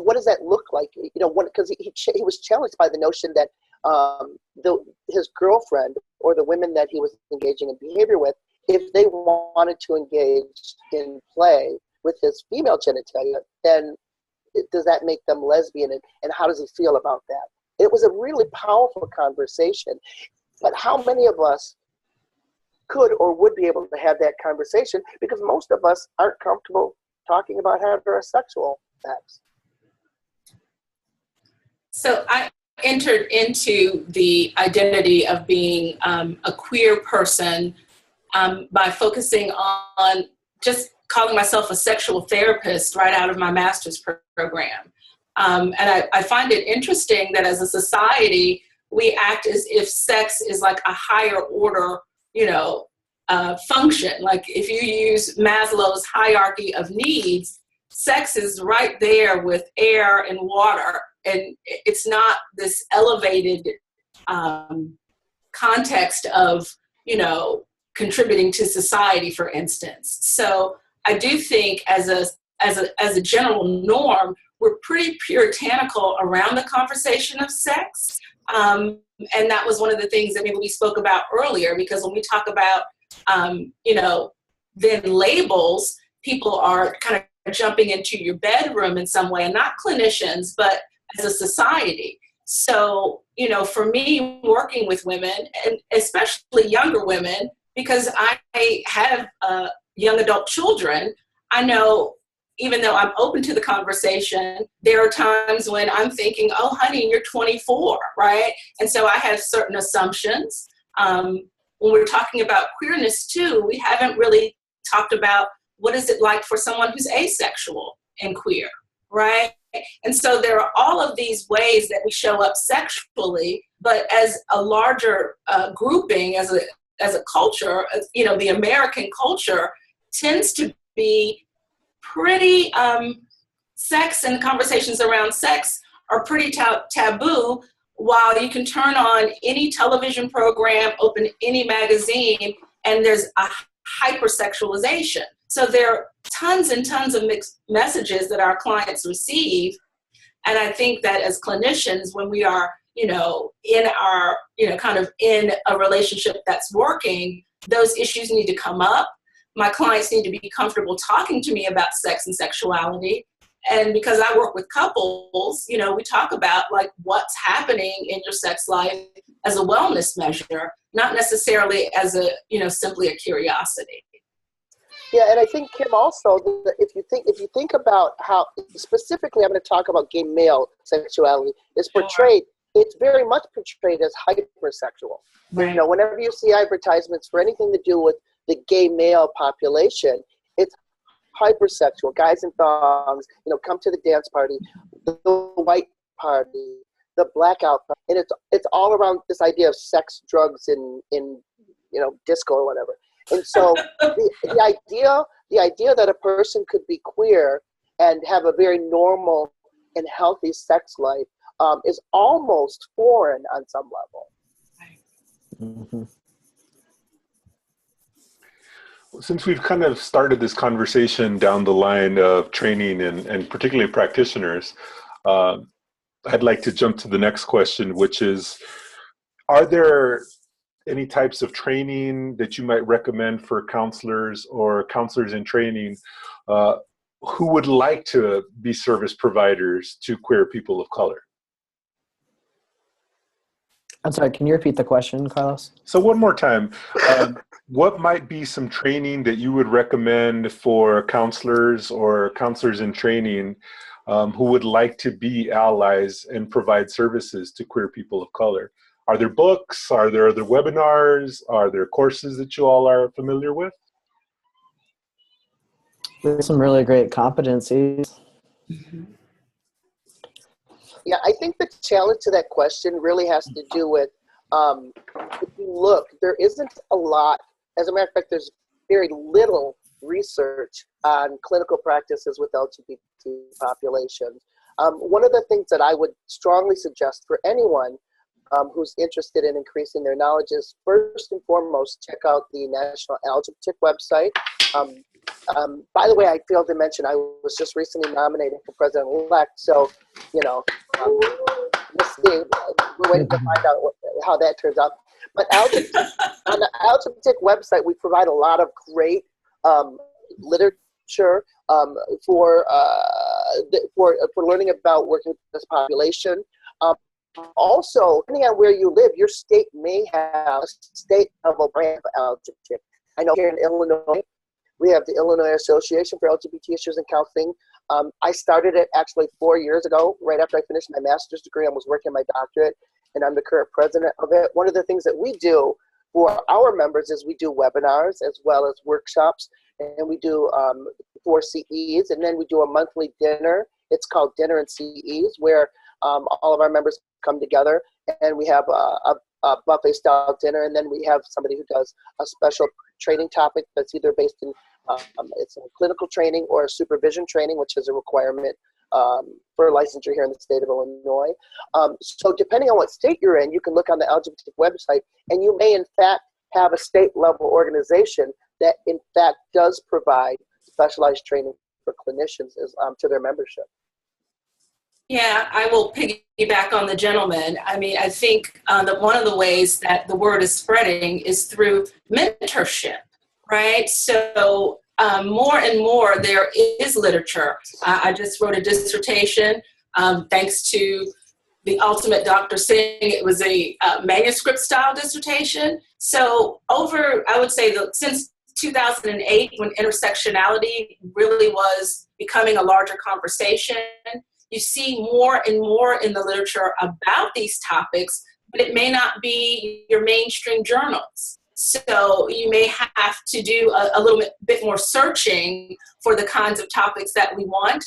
what does that look like? Because he was challenged by the notion that his girlfriend or the women that he was engaging in behavior with, if they wanted to engage in play with his female genitalia, then does that make them lesbian? And how does he feel about that? It was a really powerful conversation. But how many of us could or would be able to have that conversation? Because most of us aren't comfortable talking about heterosexual sex. So I entered into the identity of being a queer person by focusing on just calling myself a sexual therapist right out of my master's program. And I find it interesting that as a society, we act as if sex is like a higher order, function. Like if you use Maslow's hierarchy of needs, sex is right there with air and water. And it's not this elevated context of, contributing to society, for instance. So I do think as a general norm, we're pretty puritanical around the conversation of sex. And that was one of the things that maybe we spoke about earlier, because when we talk about, then labels, people are kind of jumping into your bedroom in some way, and not clinicians, but as a society. So, for me, working with women, and especially younger women, because I have young adult children, I know even though I'm open to the conversation, there are times when I'm thinking, oh, honey, you're 24, right? And so I have certain assumptions. When we're talking about queerness too, we haven't really talked about what is it like for someone who's asexual and queer, right? And so there are all of these ways that we show up sexually, but as a larger grouping, as a culture, you know, the American culture tends to be pretty, sex and conversations around sex are pretty taboo, while you can turn on any television program, open any magazine, and there's a hypersexualization. So there are tons and tons of mixed messages that our clients receive. And I think that as clinicians, when we are, you know, in our, you know, kind of in a relationship that's working, those issues need to come up. My clients need to be comfortable talking to me about sex and sexuality. And because I work with couples, you know, we talk about like what's happening in your sex life as a wellness measure, not necessarily as a, you know, simply a curiosity. Yeah, and I think, Kim, also, if you think about how specifically, I'm going to talk about gay male sexuality is portrayed. It's very much portrayed as hypersexual. Right. You know, whenever you see advertisements for anything to do with the gay male population, it's hypersexual. Guys in thongs, you know, come to the dance party, the white party, the blackout party, and it's all around this idea of sex, drugs, in you know, disco or whatever. And so the idea that a person could be queer and have a very normal and healthy sex life is almost foreign on some level. Mm-hmm. Since we've kind of started this conversation down the line of training and particularly practitioners, I'd like to jump to the next question, which is, are there any types of training that you might recommend for counselors or counselors in training who would like to be service providers to queer people of color? I'm sorry, can you repeat the question, Carlos? So one more time, what might be some training that you would recommend for counselors or counselors in training who would like to be allies and provide services to queer people of color? Are there books? Are there other webinars? Are there courses that you all are familiar with? There's some really great competencies. Mm-hmm. Yeah, I think the challenge to that question really has to do with, if you look, there isn't a lot, as a matter of fact, there's very little research on clinical practices with LGBT populations. One of the things that I would strongly suggest for anyone who's interested in increasing their knowledge is, first and foremost, check out the National LGBT website. By the way, I failed to mention I was just recently nominated for president-elect, so, you know, we'll see. We're waiting to find out how that turns out. But on the LGBT website, we provide a lot of great literature for learning about working with this population. Also, depending on where you live, your state may have a state-level brand of LGBT. I know here in Illinois, we have the Illinois Association for LGBT Issues and Counseling. I started it actually 4 years ago, right after I finished my master's degree and was working my doctorate, and I'm the current president of it. One of the things that we do for our members is we do webinars as well as workshops, and we do 4 CEs, and then we do a monthly dinner. It's called Dinner and CEs, where all of our members come together, and we have a buffet-style dinner, and then we have somebody who does a special training topic that's either based in it's a clinical training or a supervision training, which is a requirement for licensure here in the state of Illinois. So depending on what state you're in, you can look on the LGBT website, and you may in fact have a state-level organization that in fact does provide specialized training for clinicians to their membership. Yeah, I will piggyback on the gentleman. I mean, I think that one of the ways that the word is spreading is through mentorship, right? So more and more there is literature. I just wrote a dissertation thanks to the ultimate Dr. Singh. It was a manuscript style dissertation. So I would say that since 2008, when intersectionality really was becoming a larger conversation. You see more and more in the literature about these topics, but it may not be your mainstream journals. So you may have to do a little bit more searching for the kinds of topics that we want.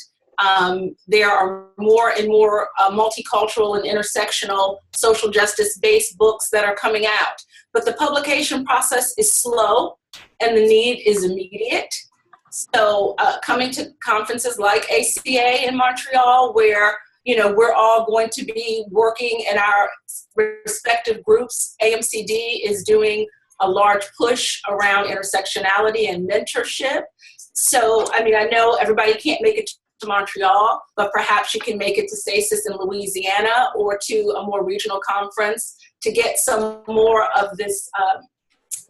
There are more and more multicultural and intersectional social justice-based books that are coming out. But the publication process is slow and the need is immediate. So coming to conferences like ACA in Montreal, where we're all going to be working in our respective groups. AMCD is doing a large push around intersectionality and mentorship. So, I know everybody can't make it to Montreal, but perhaps you can make it to SACES in Louisiana or to a more regional conference to get some more of this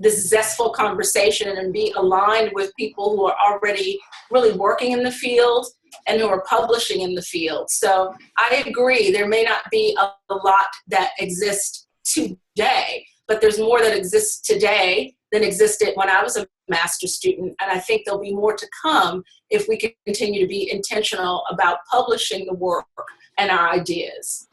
zestful conversation and be aligned with people who are already really working in the field and who are publishing in the field. So I agree, there may not be a lot that exists today, but there's more that exists today than existed when I was a master's student. And I think there'll be more to come if we continue to be intentional about publishing the work and our ideas.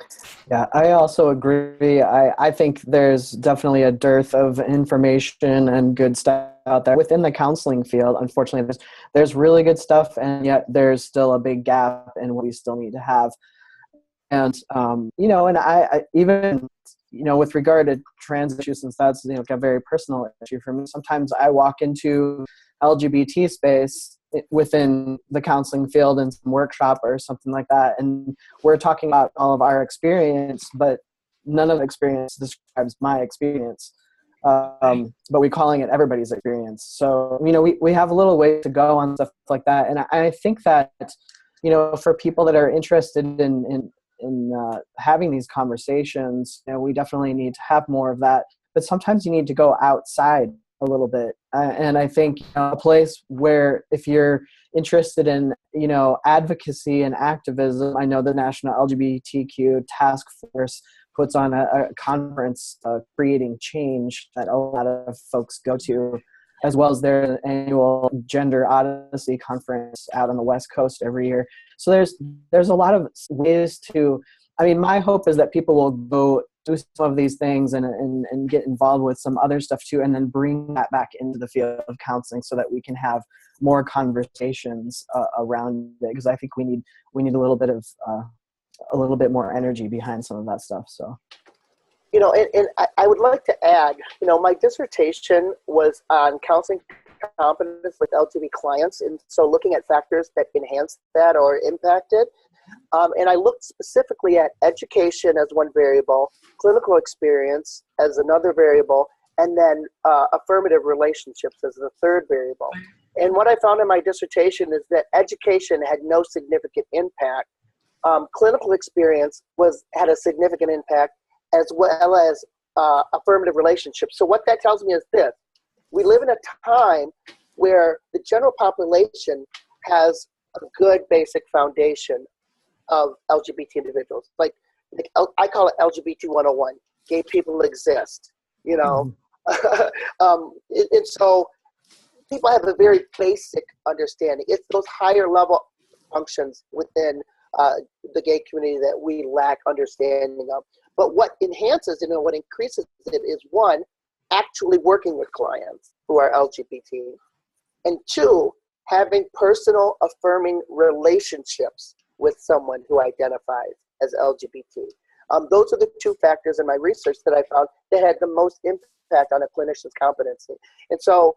Yeah, I also agree. I think there's definitely a dearth of information and good stuff out there within the counseling field. Unfortunately, there's really good stuff, and yet there's still a big gap in what we still need to have. And, and I even, with regard to trans issues, since that's, a very personal issue for me, sometimes I walk into LGBT space within the counseling field in some workshop or something like that, and we're talking about all of our experience, but none of the experience describes my experience, but we're calling it everybody's experience. So we have a little way to go on stuff like that, and I think that for people that are interested in having these conversations, we definitely need to have more of that, but sometimes you need to go outside a little bit. And I think a place where if you're interested in, advocacy and activism, I know the National LGBTQ Task Force puts on a conference, Creating Change, that a lot of folks go to, as well as their annual Gender Odyssey conference out on the West Coast every year. So there's a lot of ways to, my hope is that people will go do some of these things and get involved with some other stuff too, and then bring that back into the field of counseling so that we can have more conversations around it, because I think we need a little bit more energy behind some of that stuff. So, and I would like to add, my dissertation was on counseling competence with LGBT clients, and so looking at factors that enhance that or impact it. And I looked specifically at education as one variable, clinical experience as another variable, and then affirmative relationships as the third variable. And what I found in my dissertation is that education had no significant impact. Clinical experience had a significant impact, as well as affirmative relationships. So what that tells me is this: we live in a time where the general population has a good basic foundation of LGBT individuals. Like I call it LGBT 101. Gay people exist, and so people have a very basic understanding. It's those higher level functions within the gay community that we lack understanding of. But what enhances it and what increases it is, one, actually working with clients who are LGBT, and two, having personal affirming relationships with someone who identifies as LGBT. Those are the two factors in my research that I found that had the most impact on a clinician's competency. And so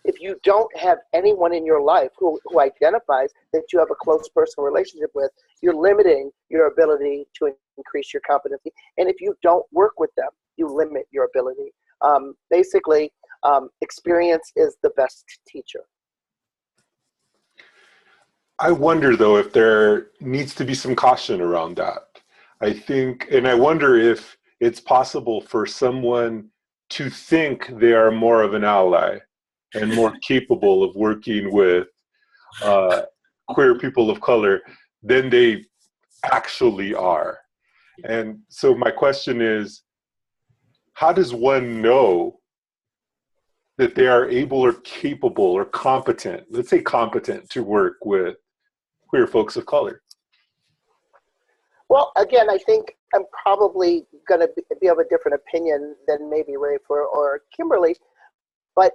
if you don't have anyone in your life who identifies that you have a close personal relationship with, you're limiting your ability to increase your competency. And if you don't work with them, you limit your ability. Basically, experience is the best teacher. I wonder, though, if there needs to be some caution around that. I think, and I wonder if it's possible for someone to think they are more of an ally and more capable of working with queer people of color than they actually are. And so my question is, how does one know that they are able or capable or competent, let's say competent, to work with queer folks of color? Well, again, I think I'm probably going to be of a different opinion than maybe Rafe or Kimberly, but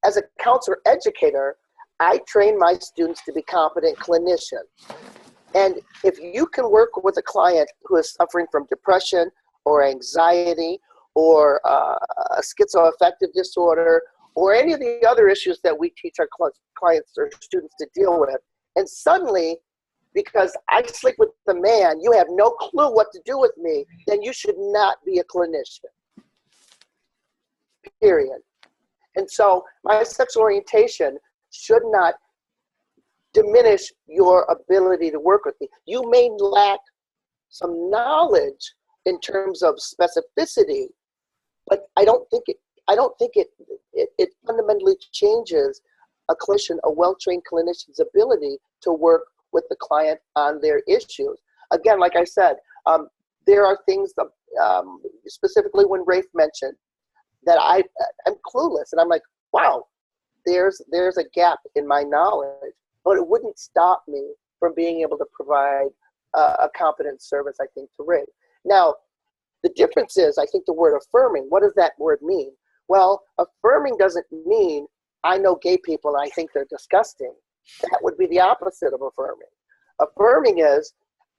as a counselor educator, I train my students to be competent clinicians. And if you can work with a client who is suffering from depression or anxiety or a schizoaffective disorder or any of the other issues that we teach our clients or students to deal with, and suddenly, because I sleep with the man, you have no clue what to do with me, then you should not be a clinician, period. And so my sexual orientation should not diminish your ability to work with me. You may lack some knowledge in terms of specificity, but I don't think it fundamentally changes a well-trained clinician's ability to work with the client on their issues. Again, like I said, there are things that, specifically when Rafe mentioned that I'm clueless, and I'm like, wow, there's a gap in my knowledge, but it wouldn't stop me from being able to provide a competent service, I think, to Rafe. Now, the difference is, I think the word affirming, what does that word mean? Well, affirming doesn't mean I know gay people and I think they're disgusting. That would be the opposite of affirming. Affirming is,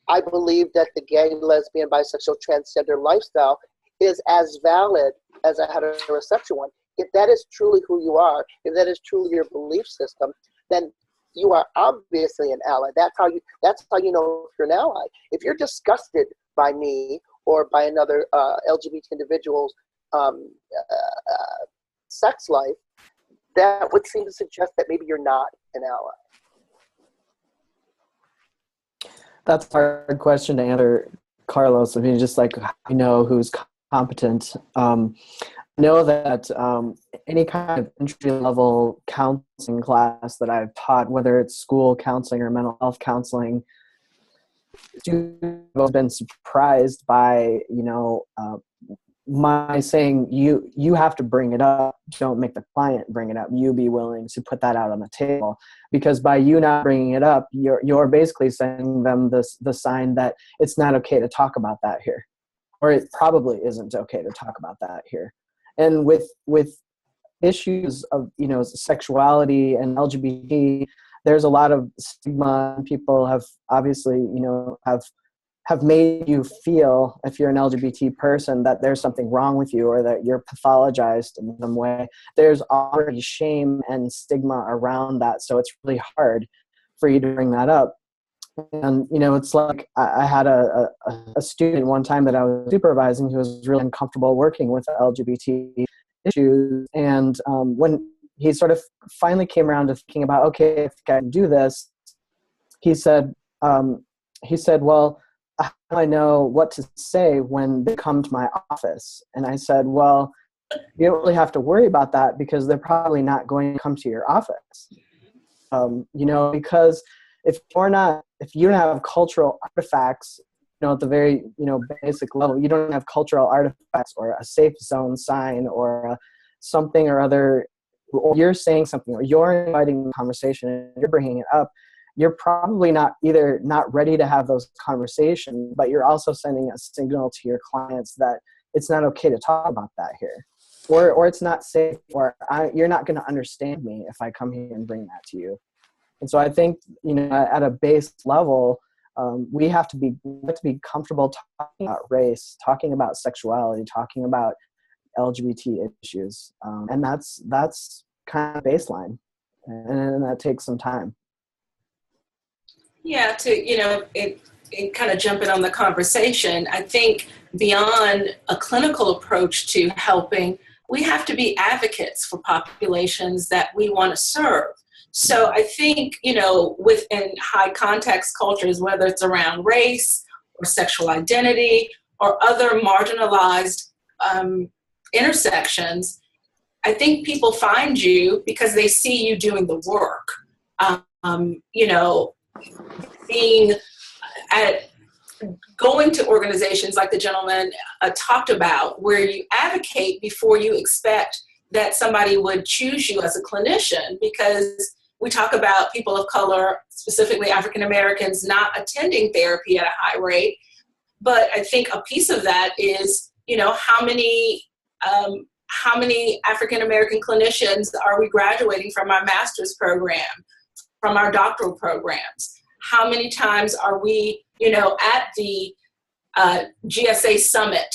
I believe that the gay, lesbian, bisexual, transgender lifestyle is as valid as a heterosexual one. If that is truly who you are, if that is truly your belief system, then you are obviously an ally. That's how you know if you're an ally. If you're disgusted by me or by another LGBT individual's sex life, that would seem to suggest that maybe you're not an ally. That's a hard question to answer, Carlos. I mean, just like I know who's competent. Know that any kind of entry-level counseling class that I've taught, whether it's school counseling or mental health counseling, students have been surprised by, my saying, you have to bring it up. Don't make the client bring it up. You be willing to put that out on the table, because by you not bringing it up, you're basically sending them the sign that it's not okay to talk about that here, or it probably isn't okay to talk about that here. And with issues of sexuality and LGBT, there's a lot of stigma. People have obviously have made you feel, if you're an LGBT person, that there's something wrong with you or that you're pathologized in some way. There's already shame and stigma around that, so it's really hard for you to bring that up. And it's like I had a student one time that I was supervising who was really uncomfortable working with LGBT issues, and when he sort of finally came around to thinking about, okay, if I can do this, he said, well, how do I know what to say when they come to my office? And I said, well, you don't really have to worry about that, because they're probably not going to come to your office. Because if you don't have cultural artifacts, at the very, basic level, you don't have cultural artifacts or a safe zone sign or something or other, or you're saying something or you're inviting the conversation and you're bringing it up, you're probably not ready to have those conversations, but you're also sending a signal to your clients that it's not okay to talk about that here, or it's not safe, or you're not going to understand me if I come here and bring that to you. And so I think, at a base level, we have to be comfortable talking about race, talking about sexuality, talking about LGBT issues, and that's kind of baseline, and that takes some time. Yeah, it kind of jumping on the conversation, I think beyond a clinical approach to helping, we have to be advocates for populations that we want to serve. So I think, within high context cultures, whether it's around race or sexual identity or other marginalized intersections, I think people find you because they see you doing the work. Going to organizations like the gentleman talked about, where you advocate before you expect that somebody would choose you as a clinician, because we talk about people of color, specifically African Americans, not attending therapy at a high rate. But I think a piece of that is, how many African American clinicians are we graduating from our master's program, from our doctoral programs? How many times are we, at the GSA Summit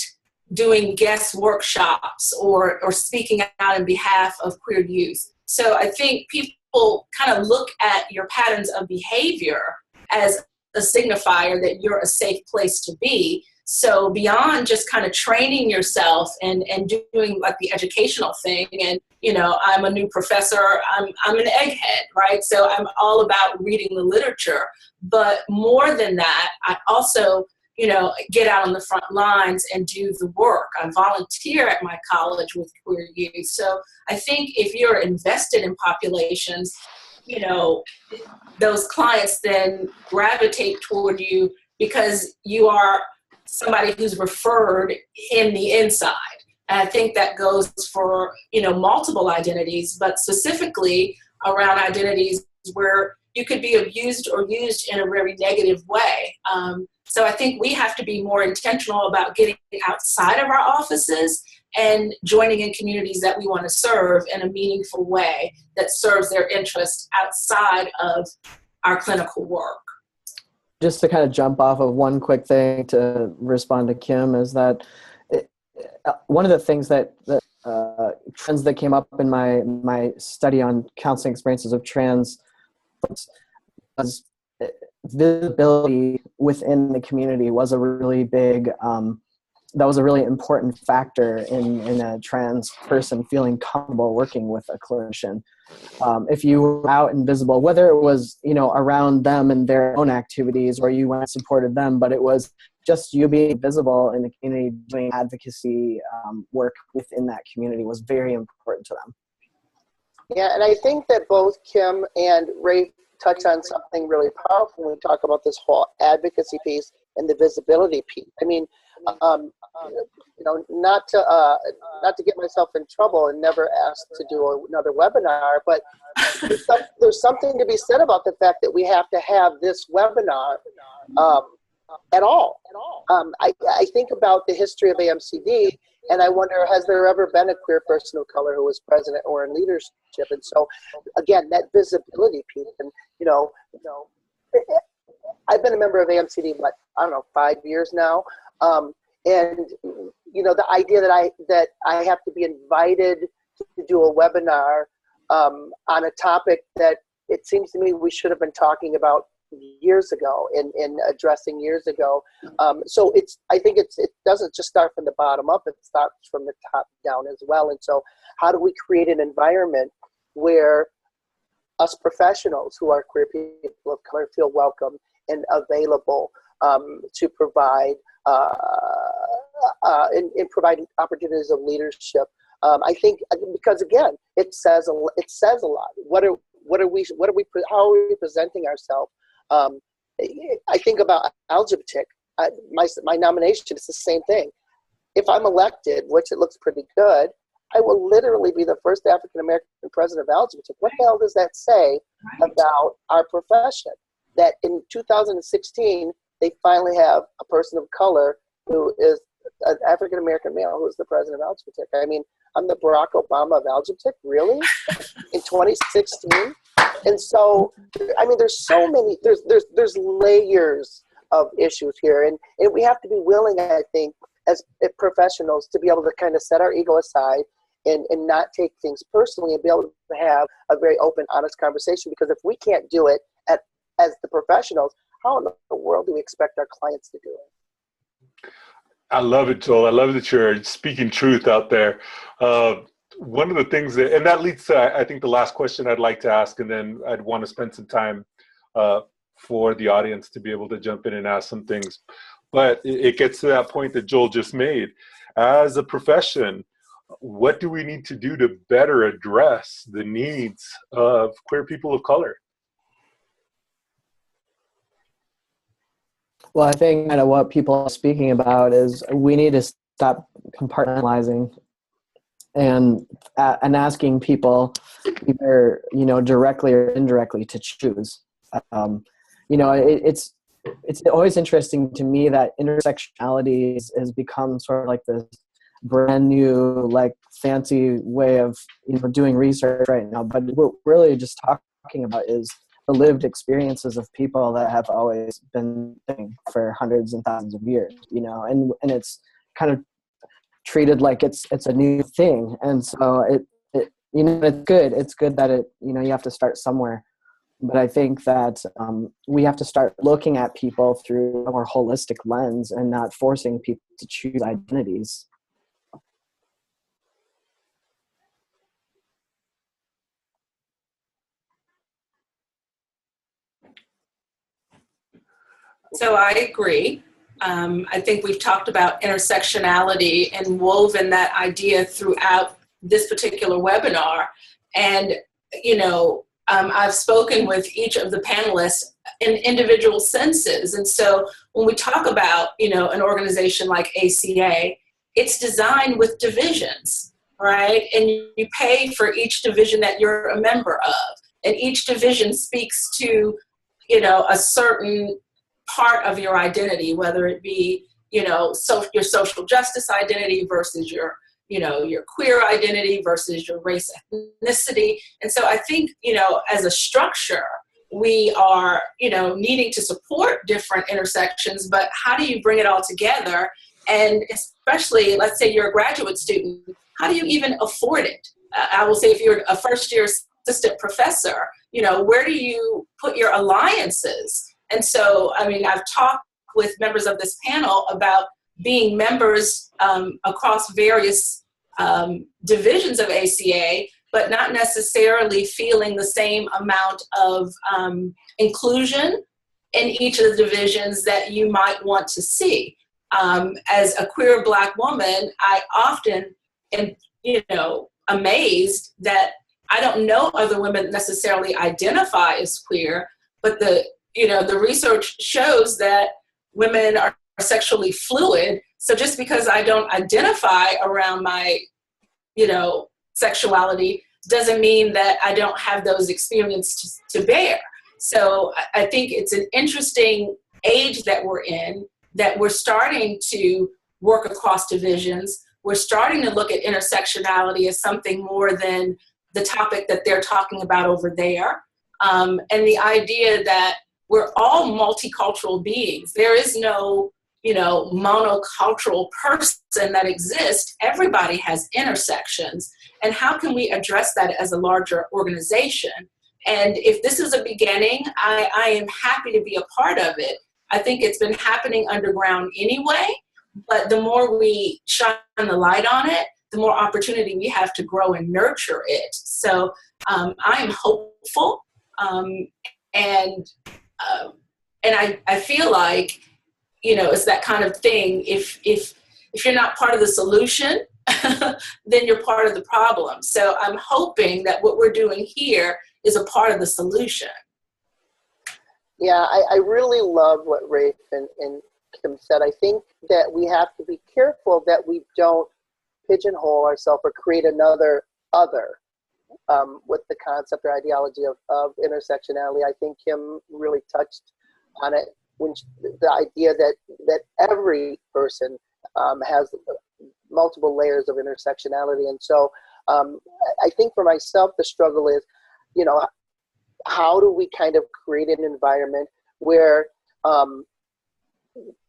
doing guest workshops or speaking out on behalf of queer youth? So I think people kind of look at your patterns of behavior as a signifier that you're a safe place to be. So beyond just kind of training yourself and doing like the educational thing, and I'm a new professor, I'm an egghead, right? So I'm all about reading the literature. But more than that, I also get out on the front lines and do the work. I volunteer at my college with queer youth. So I think if you're invested in populations, those clients then gravitate toward you because you are somebody who's referred in the inside. And I think that goes for, multiple identities, but specifically around identities where you could be abused or used in a very negative way. So I think we have to be more intentional about getting outside of our offices and joining in communities that we want to serve in a meaningful way that serves their interests outside of our clinical work. Just to kind of jump off of one quick thing to respond to Kim is that one of the things that trends that came up in my study on counseling experiences of trans was visibility within the community was a really big, that was a really important factor in a trans person feeling comfortable working with a clinician. If you were out and visible, whether it was, around them and their own activities or you went and supported them, but it was just you being visible in the community, doing advocacy work within that community was very important to them. Yeah, and I think that both Kim and Ray touch on something really powerful when we talk about this whole advocacy piece and the visibility piece. I mean, not to get myself in trouble and never ask to do another webinar, but there's something to be said about the fact that we have to have this webinar at all. I think about the history of AMCD, and I wonder, has there ever been a queer person of color who was president or in leadership? And so, again, that visibility piece, and I've been a member of AMCD, 5 years now, and the idea that I have to be invited to do a webinar on a topic that it seems to me we should have been talking about years ago and addressing years ago. So I think it doesn't just start from the bottom up, it starts from the top down as well. And so how do we create an environment where us professionals who are queer people of color feel welcome and available to provide and provide opportunities of leadership? I think because again, it says a lot. How are we presenting ourselves? I think about LGBT. My nomination is the same thing. If I'm elected, which it looks pretty good, I will literally be the first African American president of LGBT. What the hell does that say about our profession? That in 2016, they finally have a person of color who is an African American male who is the president of LGBT. I mean, I'm the Barack Obama of LGBT, really? In 2016? And so, I mean, there's so many, there's layers of issues here. And we have to be willing, I think, as professionals to be able to kind of set our ego aside and not take things personally and be able to have a very open, honest conversation. Because if we can't do it as the professionals, how in the world do we expect our clients to do it? I love it, Joel. I love that you're speaking truth out there. One of the things and that leads to, I think, the last question I'd like to ask, and then I'd want to spend some time for the audience to be able to jump in and ask some things. But it gets to that point that Joel just made. As a profession, what do we need to do to better address the needs of queer people of color? Well, I think kind of what people are speaking about is we need to stop compartmentalizing and asking people either, you know, directly or indirectly to choose. You know, it's always interesting to me that intersectionality has become sort of like this brand new, like, fancy way of, you know, doing research right now. But what we're really just talking about is the lived experiences of people that have always been living for hundreds and thousands of years, you know, and it's kind of treated like it's a new thing. And so it you know, it's good that it, you know, you have to start somewhere. But I think that we have to start looking at people through a more holistic lens and not forcing people to choose identities. So I agree. I think we've talked about intersectionality and woven that idea throughout this particular webinar. And, you know, I've spoken with each of the panelists in individual senses. And so when we talk about, you know, an organization like ACA, it's designed with divisions, right? And you pay for each division that you're a member of. And each division speaks to, you know, a certain part of your identity, whether it be, you know, your social justice identity versus your, you know, your queer identity versus your race, ethnicity. And so I think, you know, as a structure, we are, you know, needing to support different intersections, but how do you bring it all together? And especially, let's say you're a graduate student, how do you even afford it? I will say if you're a first-year assistant professor, you know, where do you put your alliances? And so, I mean, I've talked with members of this panel about being members across various divisions of ACA, but not necessarily feeling the same amount of inclusion in each of the divisions that you might want to see. As a queer Black woman, I often am, you know, amazed that I don't know other women that necessarily identify as queer, but you know, the research shows that women are sexually fluid. So just because I don't identify around my, you know, sexuality doesn't mean that I don't have those experiences to bear. So I think it's an interesting age that we're in, that we're starting to work across divisions. We're starting to look at intersectionality as something more than the topic that they're talking about over there. And the idea that we're all multicultural beings. There is no, you know, monocultural person that exists. Everybody has intersections. And how can we address that as a larger organization? And if this is a beginning, I am happy to be a part of it. I think it's been happening underground anyway, but the more we shine the light on it, the more opportunity we have to grow and nurture it. So I am hopeful, and I feel like, you know, it's that kind of thing. If you're not part of the solution, then you're part of the problem. So I'm hoping that what we're doing here is a part of the solution. Yeah, I really love what Rafe and Kim said. I think that we have to be careful that we don't pigeonhole ourselves or create another other with the concept or ideology of intersectionality. I think Kim really touched on it when the idea that every person has multiple layers of intersectionality. And so I think for myself, the struggle is, you know, how do we kind of create an environment where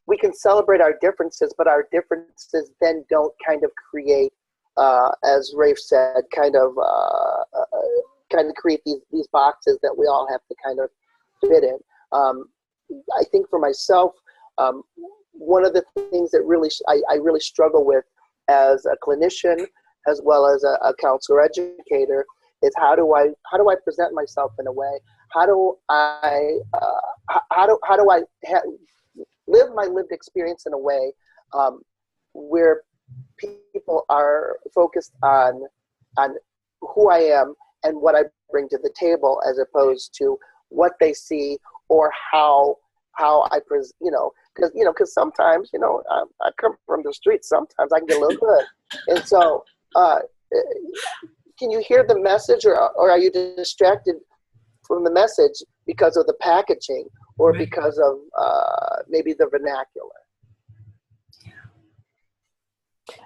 we can celebrate our differences, but our differences then don't kind of create, as Rafe said, kind of create these boxes that we all have to kind of fit in. I think for myself, one of the things that really I really struggle with as a clinician as well as a counselor educator is how do I present myself in a way? How do I live my lived experience in a way where people are focused on who I am and what I bring to the table, as opposed to what they see or how I present, because sometimes, I come from the streets, sometimes I can get a little good. And so can you hear the message, or are you distracted from the message because of the packaging or because of maybe the vernacular?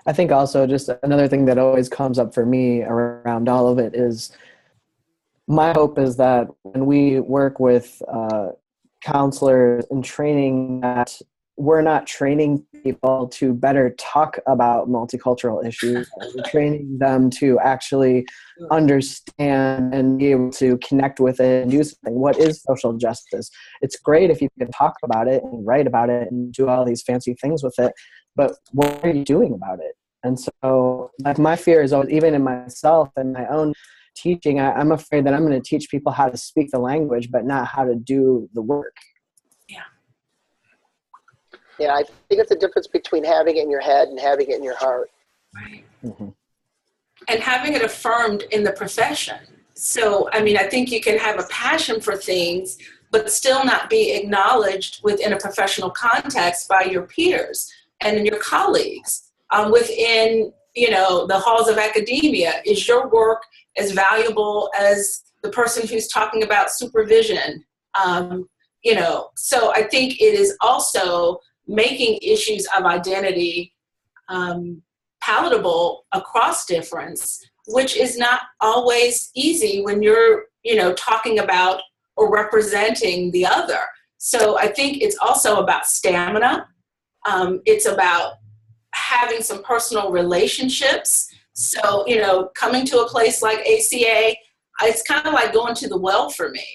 I think also just another thing that always comes up for me around all of it is my hope is that when we work with counselors and training, that we're not training people to better talk about multicultural issues. We're training them to actually understand and be able to connect with it and do something. What is social justice? It's great if you can talk about it and write about it and do all these fancy things with it, but what are you doing about it? And so like my fear is always, even in myself and my own teaching, I'm afraid that I'm going to teach people how to speak the language, but not how to do the work. Yeah, I think it's the difference between having it in your head and having it in your heart. Right. Mm-hmm. And having it affirmed in the profession. So, I mean, I think you can have a passion for things, but still not be acknowledged within a professional context by your peers and your colleagues. Within, the halls of academia, is your work as valuable as the person who's talking about supervision? So I think it is also making issues of identity palatable across difference, which is not always easy when you're, talking about or representing the other. So I think it's also about stamina. It's about having some personal relationships. So, coming to a place like ACA, it's kind of like going to the well for me.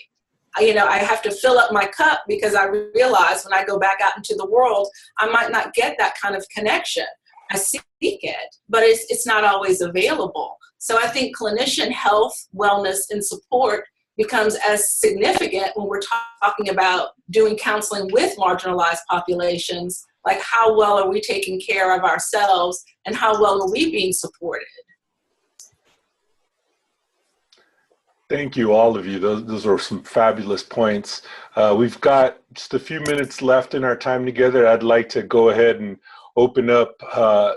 I have to fill up my cup because I realize when I go back out into the world, I might not get that kind of connection. I seek it, but it's not always available. So I think clinician health, wellness, and support becomes as significant when we're talking about doing counseling with marginalized populations. Like, how well are we taking care of ourselves and how well are we being supported? Thank you, all of you. Those are some fabulous points. We've got just a few minutes left in our time together. I'd like to go ahead and open up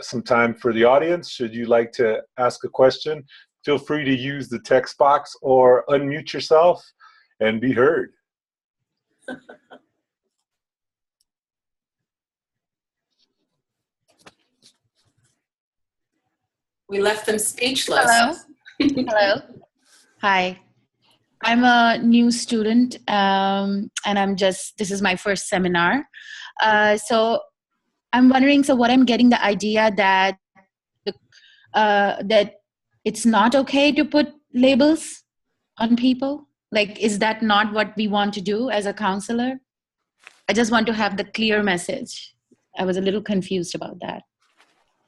some time for the audience. Should you like to ask a question, feel free to use the text box or unmute yourself and be heard. We left them speechless. Hello. Hello. Hi. I'm a new student, and this is my first seminar. So I'm wondering, so what I'm getting the idea that that it's not okay to put labels on people? Like, is that not what we want to do as a counselor? I just want to have the clear message. I was a little confused about that.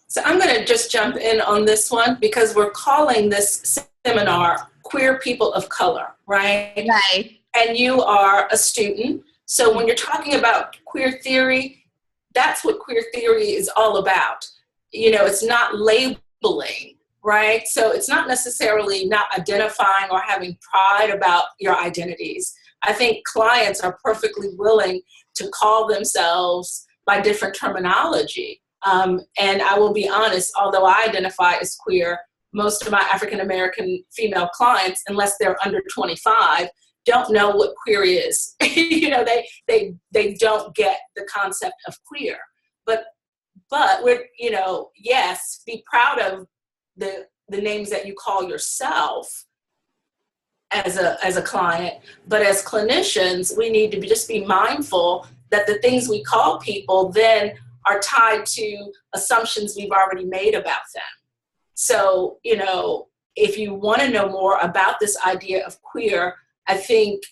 So I'm going to just jump in on this one because we're calling this seminar Queer People of Color, right? Right. And you are a student. So when you're talking about queer theory, that's what queer theory is all about. It's not labeling, right? So it's not necessarily not identifying or having pride about your identities. I think clients are perfectly willing to call themselves by different terminology. And I will be honest, although I identify as queer, most of my African-American female clients, unless they're under 25, don't know what queer is. They don't get the concept of queer. But we're, yes, be proud of the names that you call yourself as a client. But as clinicians, we need to just be mindful that the things we call people then are tied to assumptions we've already made about them. So, if you want to know more about this idea of queer, I think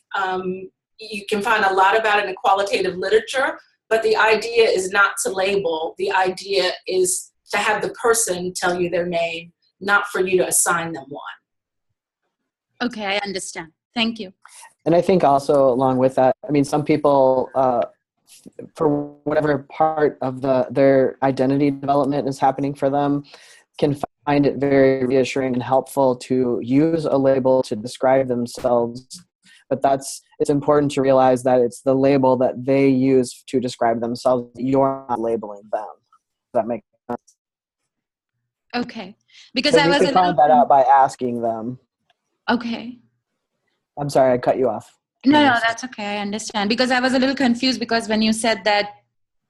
you can find a lot about it in qualitative literature, but the idea is not to label. The idea is to have the person tell you their name, not for you to assign them one. Okay, I understand. Thank you. And I think also along with that, some people, for whatever part of their identity development is happening for them, can find it very reassuring and helpful to use a label to describe themselves. But it's important to realize that it's the label that they use to describe themselves. You're not labeling them. Does that make sense? Okay. Because But I you was a can little, find that out by asking them. okay. I'm sorry, I cut you off. No, that's okay. I understand. Because I was a little confused because when you said that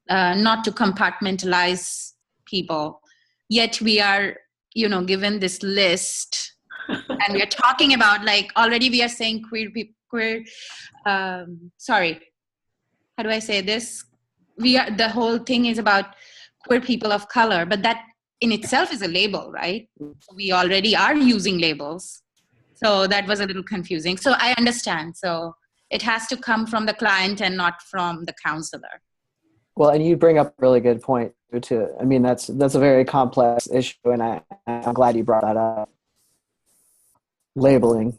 not to compartmentalize people, yet we are, given this list and we are talking about, like, already we are saying sorry, how do I say this? The whole thing is about queer people of color, but that in itself is a label, right? We already are using labels. So that was a little confusing. So I understand. So it has to come from the client and not from the counselor. Well, and you bring up a really good point too. I mean, that's a very complex issue, and I'm glad you brought that up. Labeling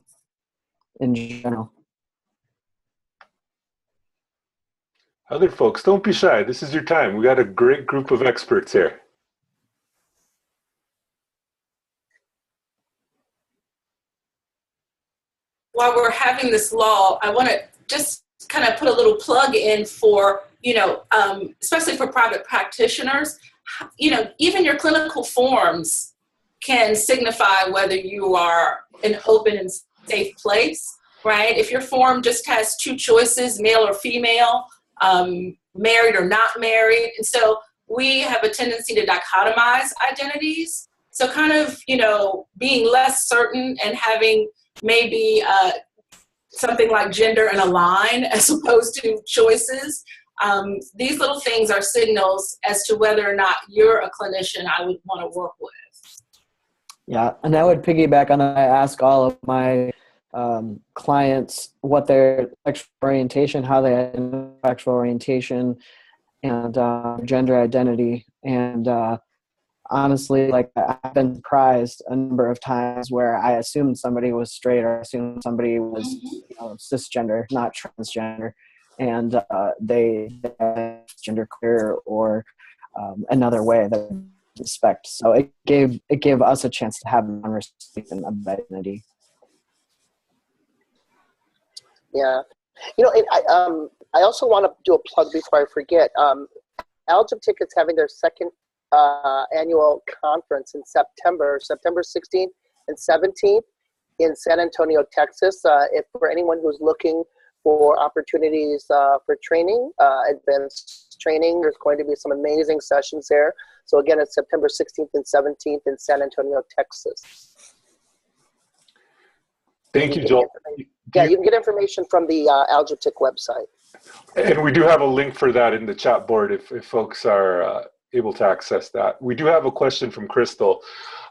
in general. Other folks, don't be shy. This is your time. We got a great group of experts here. While we're having this law, I want to just kind of put a little plug in for, especially for private practitioners, even your clinical forms can signify whether you are an open and safe place, right? If your form just has two choices, male or female, married or not married, and so we have a tendency to dichotomize identities. So kind of, being less certain and having maybe something like gender in a line as opposed to choices. These little things are signals as to whether or not you're a clinician I would want to work with. Yeah, and I would piggyback on that. I ask all of my clients what their sexual orientation, how they identify sexual orientation, and gender identity. And honestly, like, I've been surprised a number of times where I assumed somebody was straight or assumed somebody was cisgender, not transgender, and they gender queer or another way that I suspect. So it gave us a chance to have a conversation about identity. Yeah. I also want to do a plug before I forget. LGBT is having their second annual conference in September 16th and 17th in San Antonio, Texas. If for anyone who's looking for opportunities for training, advanced training, there's going to be some amazing sessions there. So again, it's September 16th and 17th in San Antonio, Texas. Thank you, Joel. Yeah, you can get information from the Algiptic website. And we do have a link for that in the chat board if folks are able to access that. We do have a question from Crystal.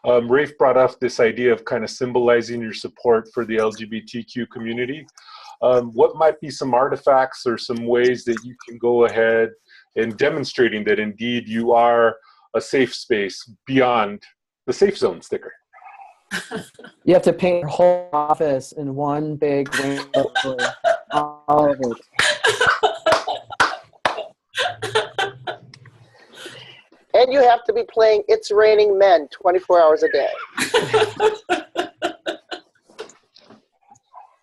Rafe brought up this idea of kind of symbolizing your support for the LGBTQ community. What might be some artifacts or some ways that you can go ahead and demonstrating that indeed you are a safe space beyond the safe zone sticker? You have to paint your whole office in one big rainbow color. All of it. And you have to be playing It's Raining Men 24 hours a day.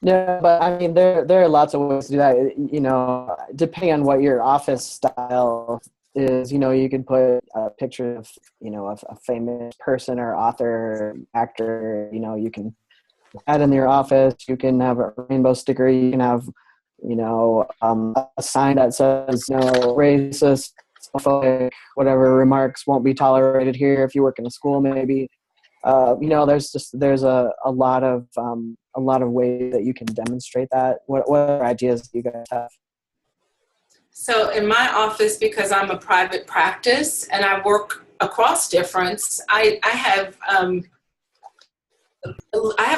Yeah, but I mean, there are lots of ways to do that. Depending on what your office style is, you can put a picture of, a famous person or author, actor, you can add in your office. You can have a rainbow sticker. You can have, a sign that says, racist, homophobic, whatever remarks won't be tolerated here. If you work in a school, maybe, there's a lot of ways that you can demonstrate that. What other ideas do you guys have? So in my office, because I'm a private practice and I work across difference, I have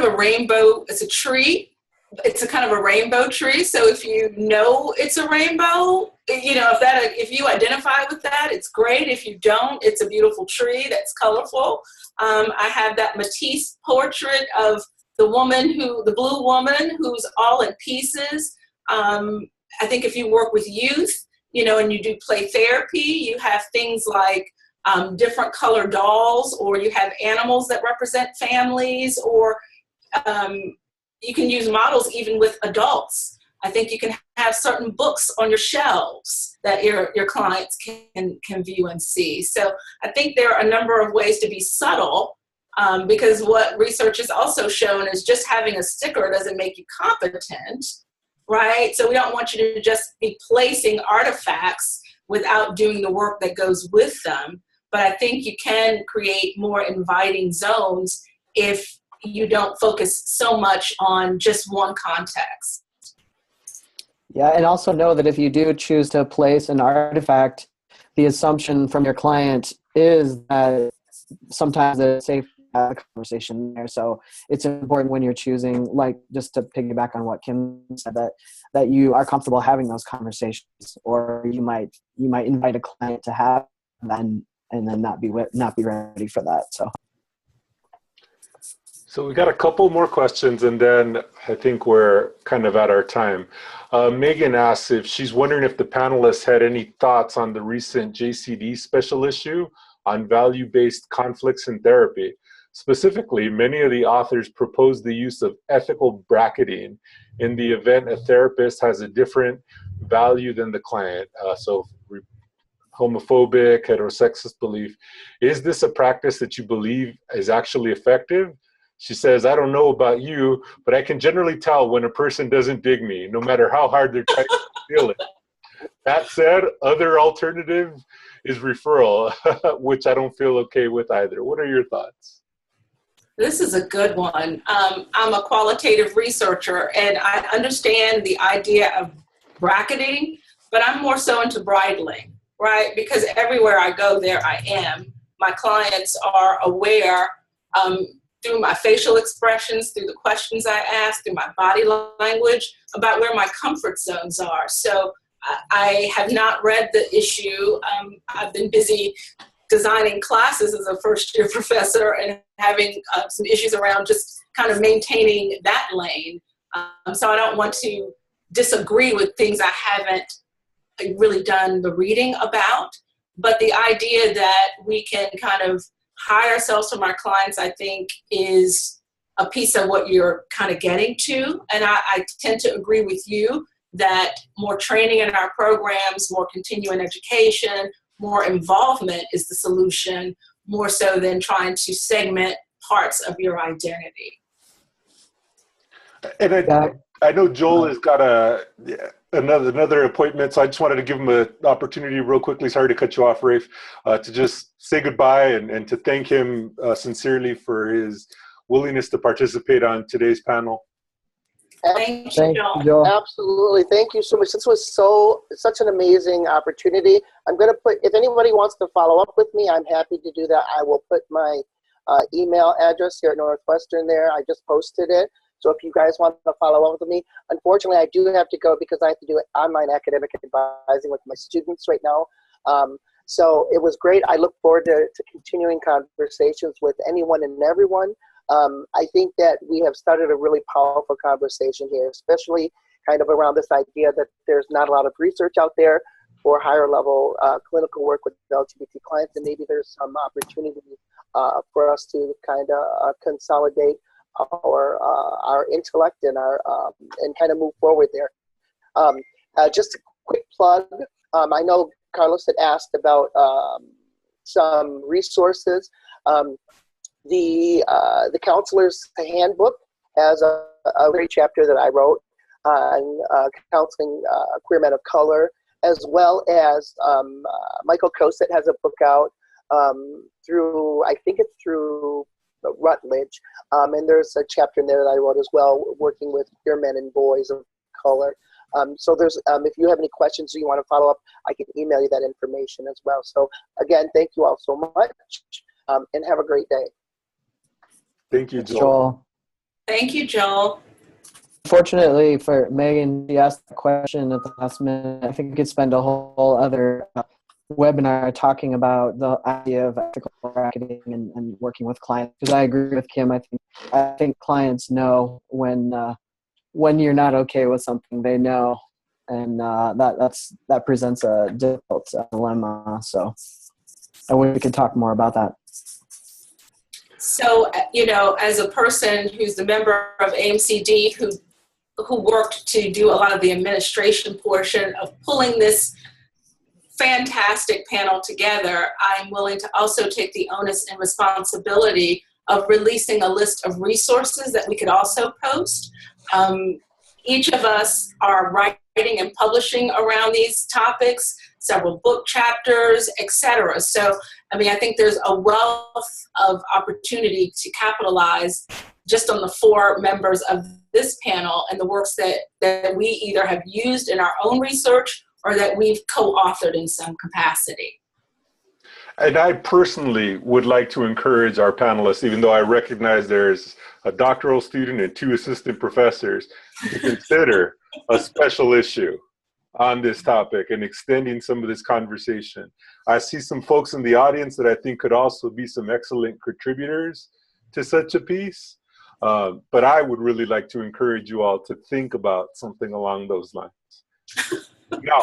a rainbow. It's a tree. It's a kind of a rainbow tree. So if you know it's a rainbow, if you identify with that, it's great. If you don't, it's a beautiful tree that's colorful. I have that Matisse portrait of the blue woman who's all in pieces. I think if you work with youth, and you do play therapy, you have things like different color dolls, or you have animals that represent families, or you can use models even with adults. I think you can have certain books on your shelves that your clients can view and see. So I think there are a number of ways to be subtle, because what research has also shown is just having a sticker doesn't make you competent, right? So we don't want you to just be placing artifacts without doing the work that goes with them. But I think you can create more inviting zones if you don't focus so much on just one context. Yeah, and also know that if you do choose to place an artifact, the assumption from your client is that sometimes it's safe to have a conversation there. So it's important when you're choosing, like, just to piggyback on what Kim said, that you are comfortable having those conversations, or you might invite a client to have them and then not be ready for that. So we got a couple more questions, and then I think we're kind of at our time. Megan asks if she's wondering if the panelists had any thoughts on the recent JCD special issue on value-based conflicts in therapy. Specifically, many of the authors propose the use of ethical bracketing in the event a therapist has a different value than the client. So homophobic, heterosexist belief. Is this a practice that you believe is actually effective? She says, I don't know about you, but I can generally tell when a person doesn't dig me, no matter how hard they're trying to feel it. That said, other alternative is referral, which I don't feel okay with either. What are your thoughts? This is a good one. I'm a qualitative researcher, and I understand the idea of bracketing, but I'm more so into bridling, right? Because everywhere I go, there I am. My clients are aware through my facial expressions, through the questions I ask, through my body language, about where my comfort zones are. So I have not read the issue. I've been busy designing classes as a first-year professor and having some issues around just kind of maintaining that lane. So I don't want to disagree with things I haven't really done the reading about. But the idea that we can kind of hide ourselves from our clients, I think, is a piece of what you're kind of getting to. And I tend to agree with you that more training in our programs, more continuing education, more involvement is the solution, more so than trying to segment parts of your identity. And I know Joel has got another appointment, so I just wanted to give him an opportunity real quickly. Sorry to cut you off, Rafe, to just say goodbye and to thank him sincerely for his willingness to participate on today's panel. Thank you, Joel. Absolutely. Thank you so much. This was such an amazing opportunity. I'm going to put, if anybody wants to follow up with me, I'm happy to do that. I will put my email address here at Northwestern there. I just posted it. So if you guys want to follow up with me, unfortunately, I do have to go because I have to do online academic advising with my students right now. So it was great. I look forward to continuing conversations with anyone and everyone. I think that we have started a really powerful conversation here, especially kind of around this idea that there's not a lot of research out there for higher level clinical work with LGBT clients, and maybe there's some opportunity for us to kind of consolidate our intellect and and kind of move forward there. Just a quick plug. I know Carlos had asked about some resources. The Counselor's Handbook has a great chapter that I wrote on counseling queer men of color, as well as Michael Kosett has a book out through, I think it's through Rutledge, and there's a chapter in there that I wrote as well, working with queer men and boys of color. So there's, if you have any questions or you want to follow up, I can email you that information as well. So again, thank you all so much, and have a great day. Thank you, Joel. Thank you, Joel. Fortunately for Megan, she asked the question at the last minute. I think we could spend a whole other webinar talking about the idea of ethical bracketing and working with clients, because I agree with Kim. I think clients know when you're not okay with something. They know, and that presents a difficult dilemma. So I wish we could talk more about that. So, you know, as a person who's a member of AMCD who who worked to do a lot of the administration portion of pulling this fantastic panel together, I'm willing to also take the onus and responsibility of releasing a list of resources that we could also post. Each of us are writing and publishing around these topics, several book chapters, etc. So, I mean, I think there's a wealth of opportunity to capitalize just on the 4 members of this panel and the works that we either have used in our own research or that we've co-authored in some capacity. And I personally would like to encourage our panelists, even though I recognize there's a doctoral student and 2 assistant professors, to consider a special issue on this topic and extending some of this conversation. I see some folks in the audience that I think could also be some excellent contributors to such a piece. But I would really like to encourage you all to think about something along those lines. Now,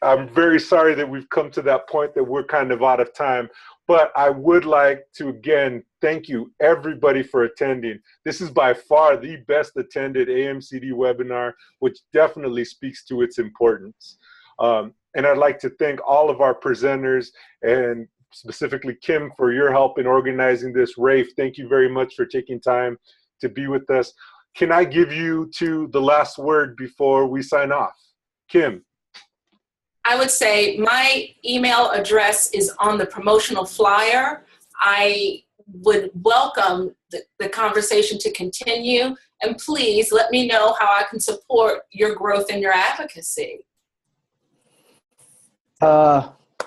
I'm very sorry that we've come to that point that we're kind of out of time, but I would like to, again, thank you everybody for attending. This is by far the best attended AMCD webinar, which definitely speaks to its importance. And I'd like to thank all of our presenters and specifically Kim for your help in organizing this. Rafe, thank you very much for taking time to be with us. Can I give you the last word before we sign off? Kim. I would say my email address is on the promotional flyer. I would welcome the conversation to continue, and please let me know how I can support your growth and your advocacy.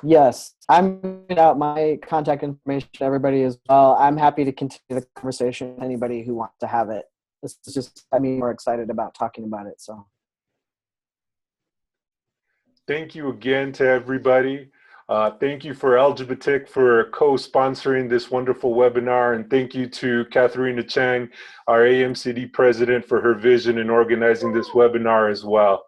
Yes, I'm giving out my contact information to everybody as well. I'm happy to continue the conversation with anybody who wants to have it. This is just, I'm more excited about talking about it, so. Thank you again to everybody. Thank you for LGBTQ for co-sponsoring this wonderful webinar, and thank you to Katharina Chang, our AMCD president, for her vision in organizing this webinar as well.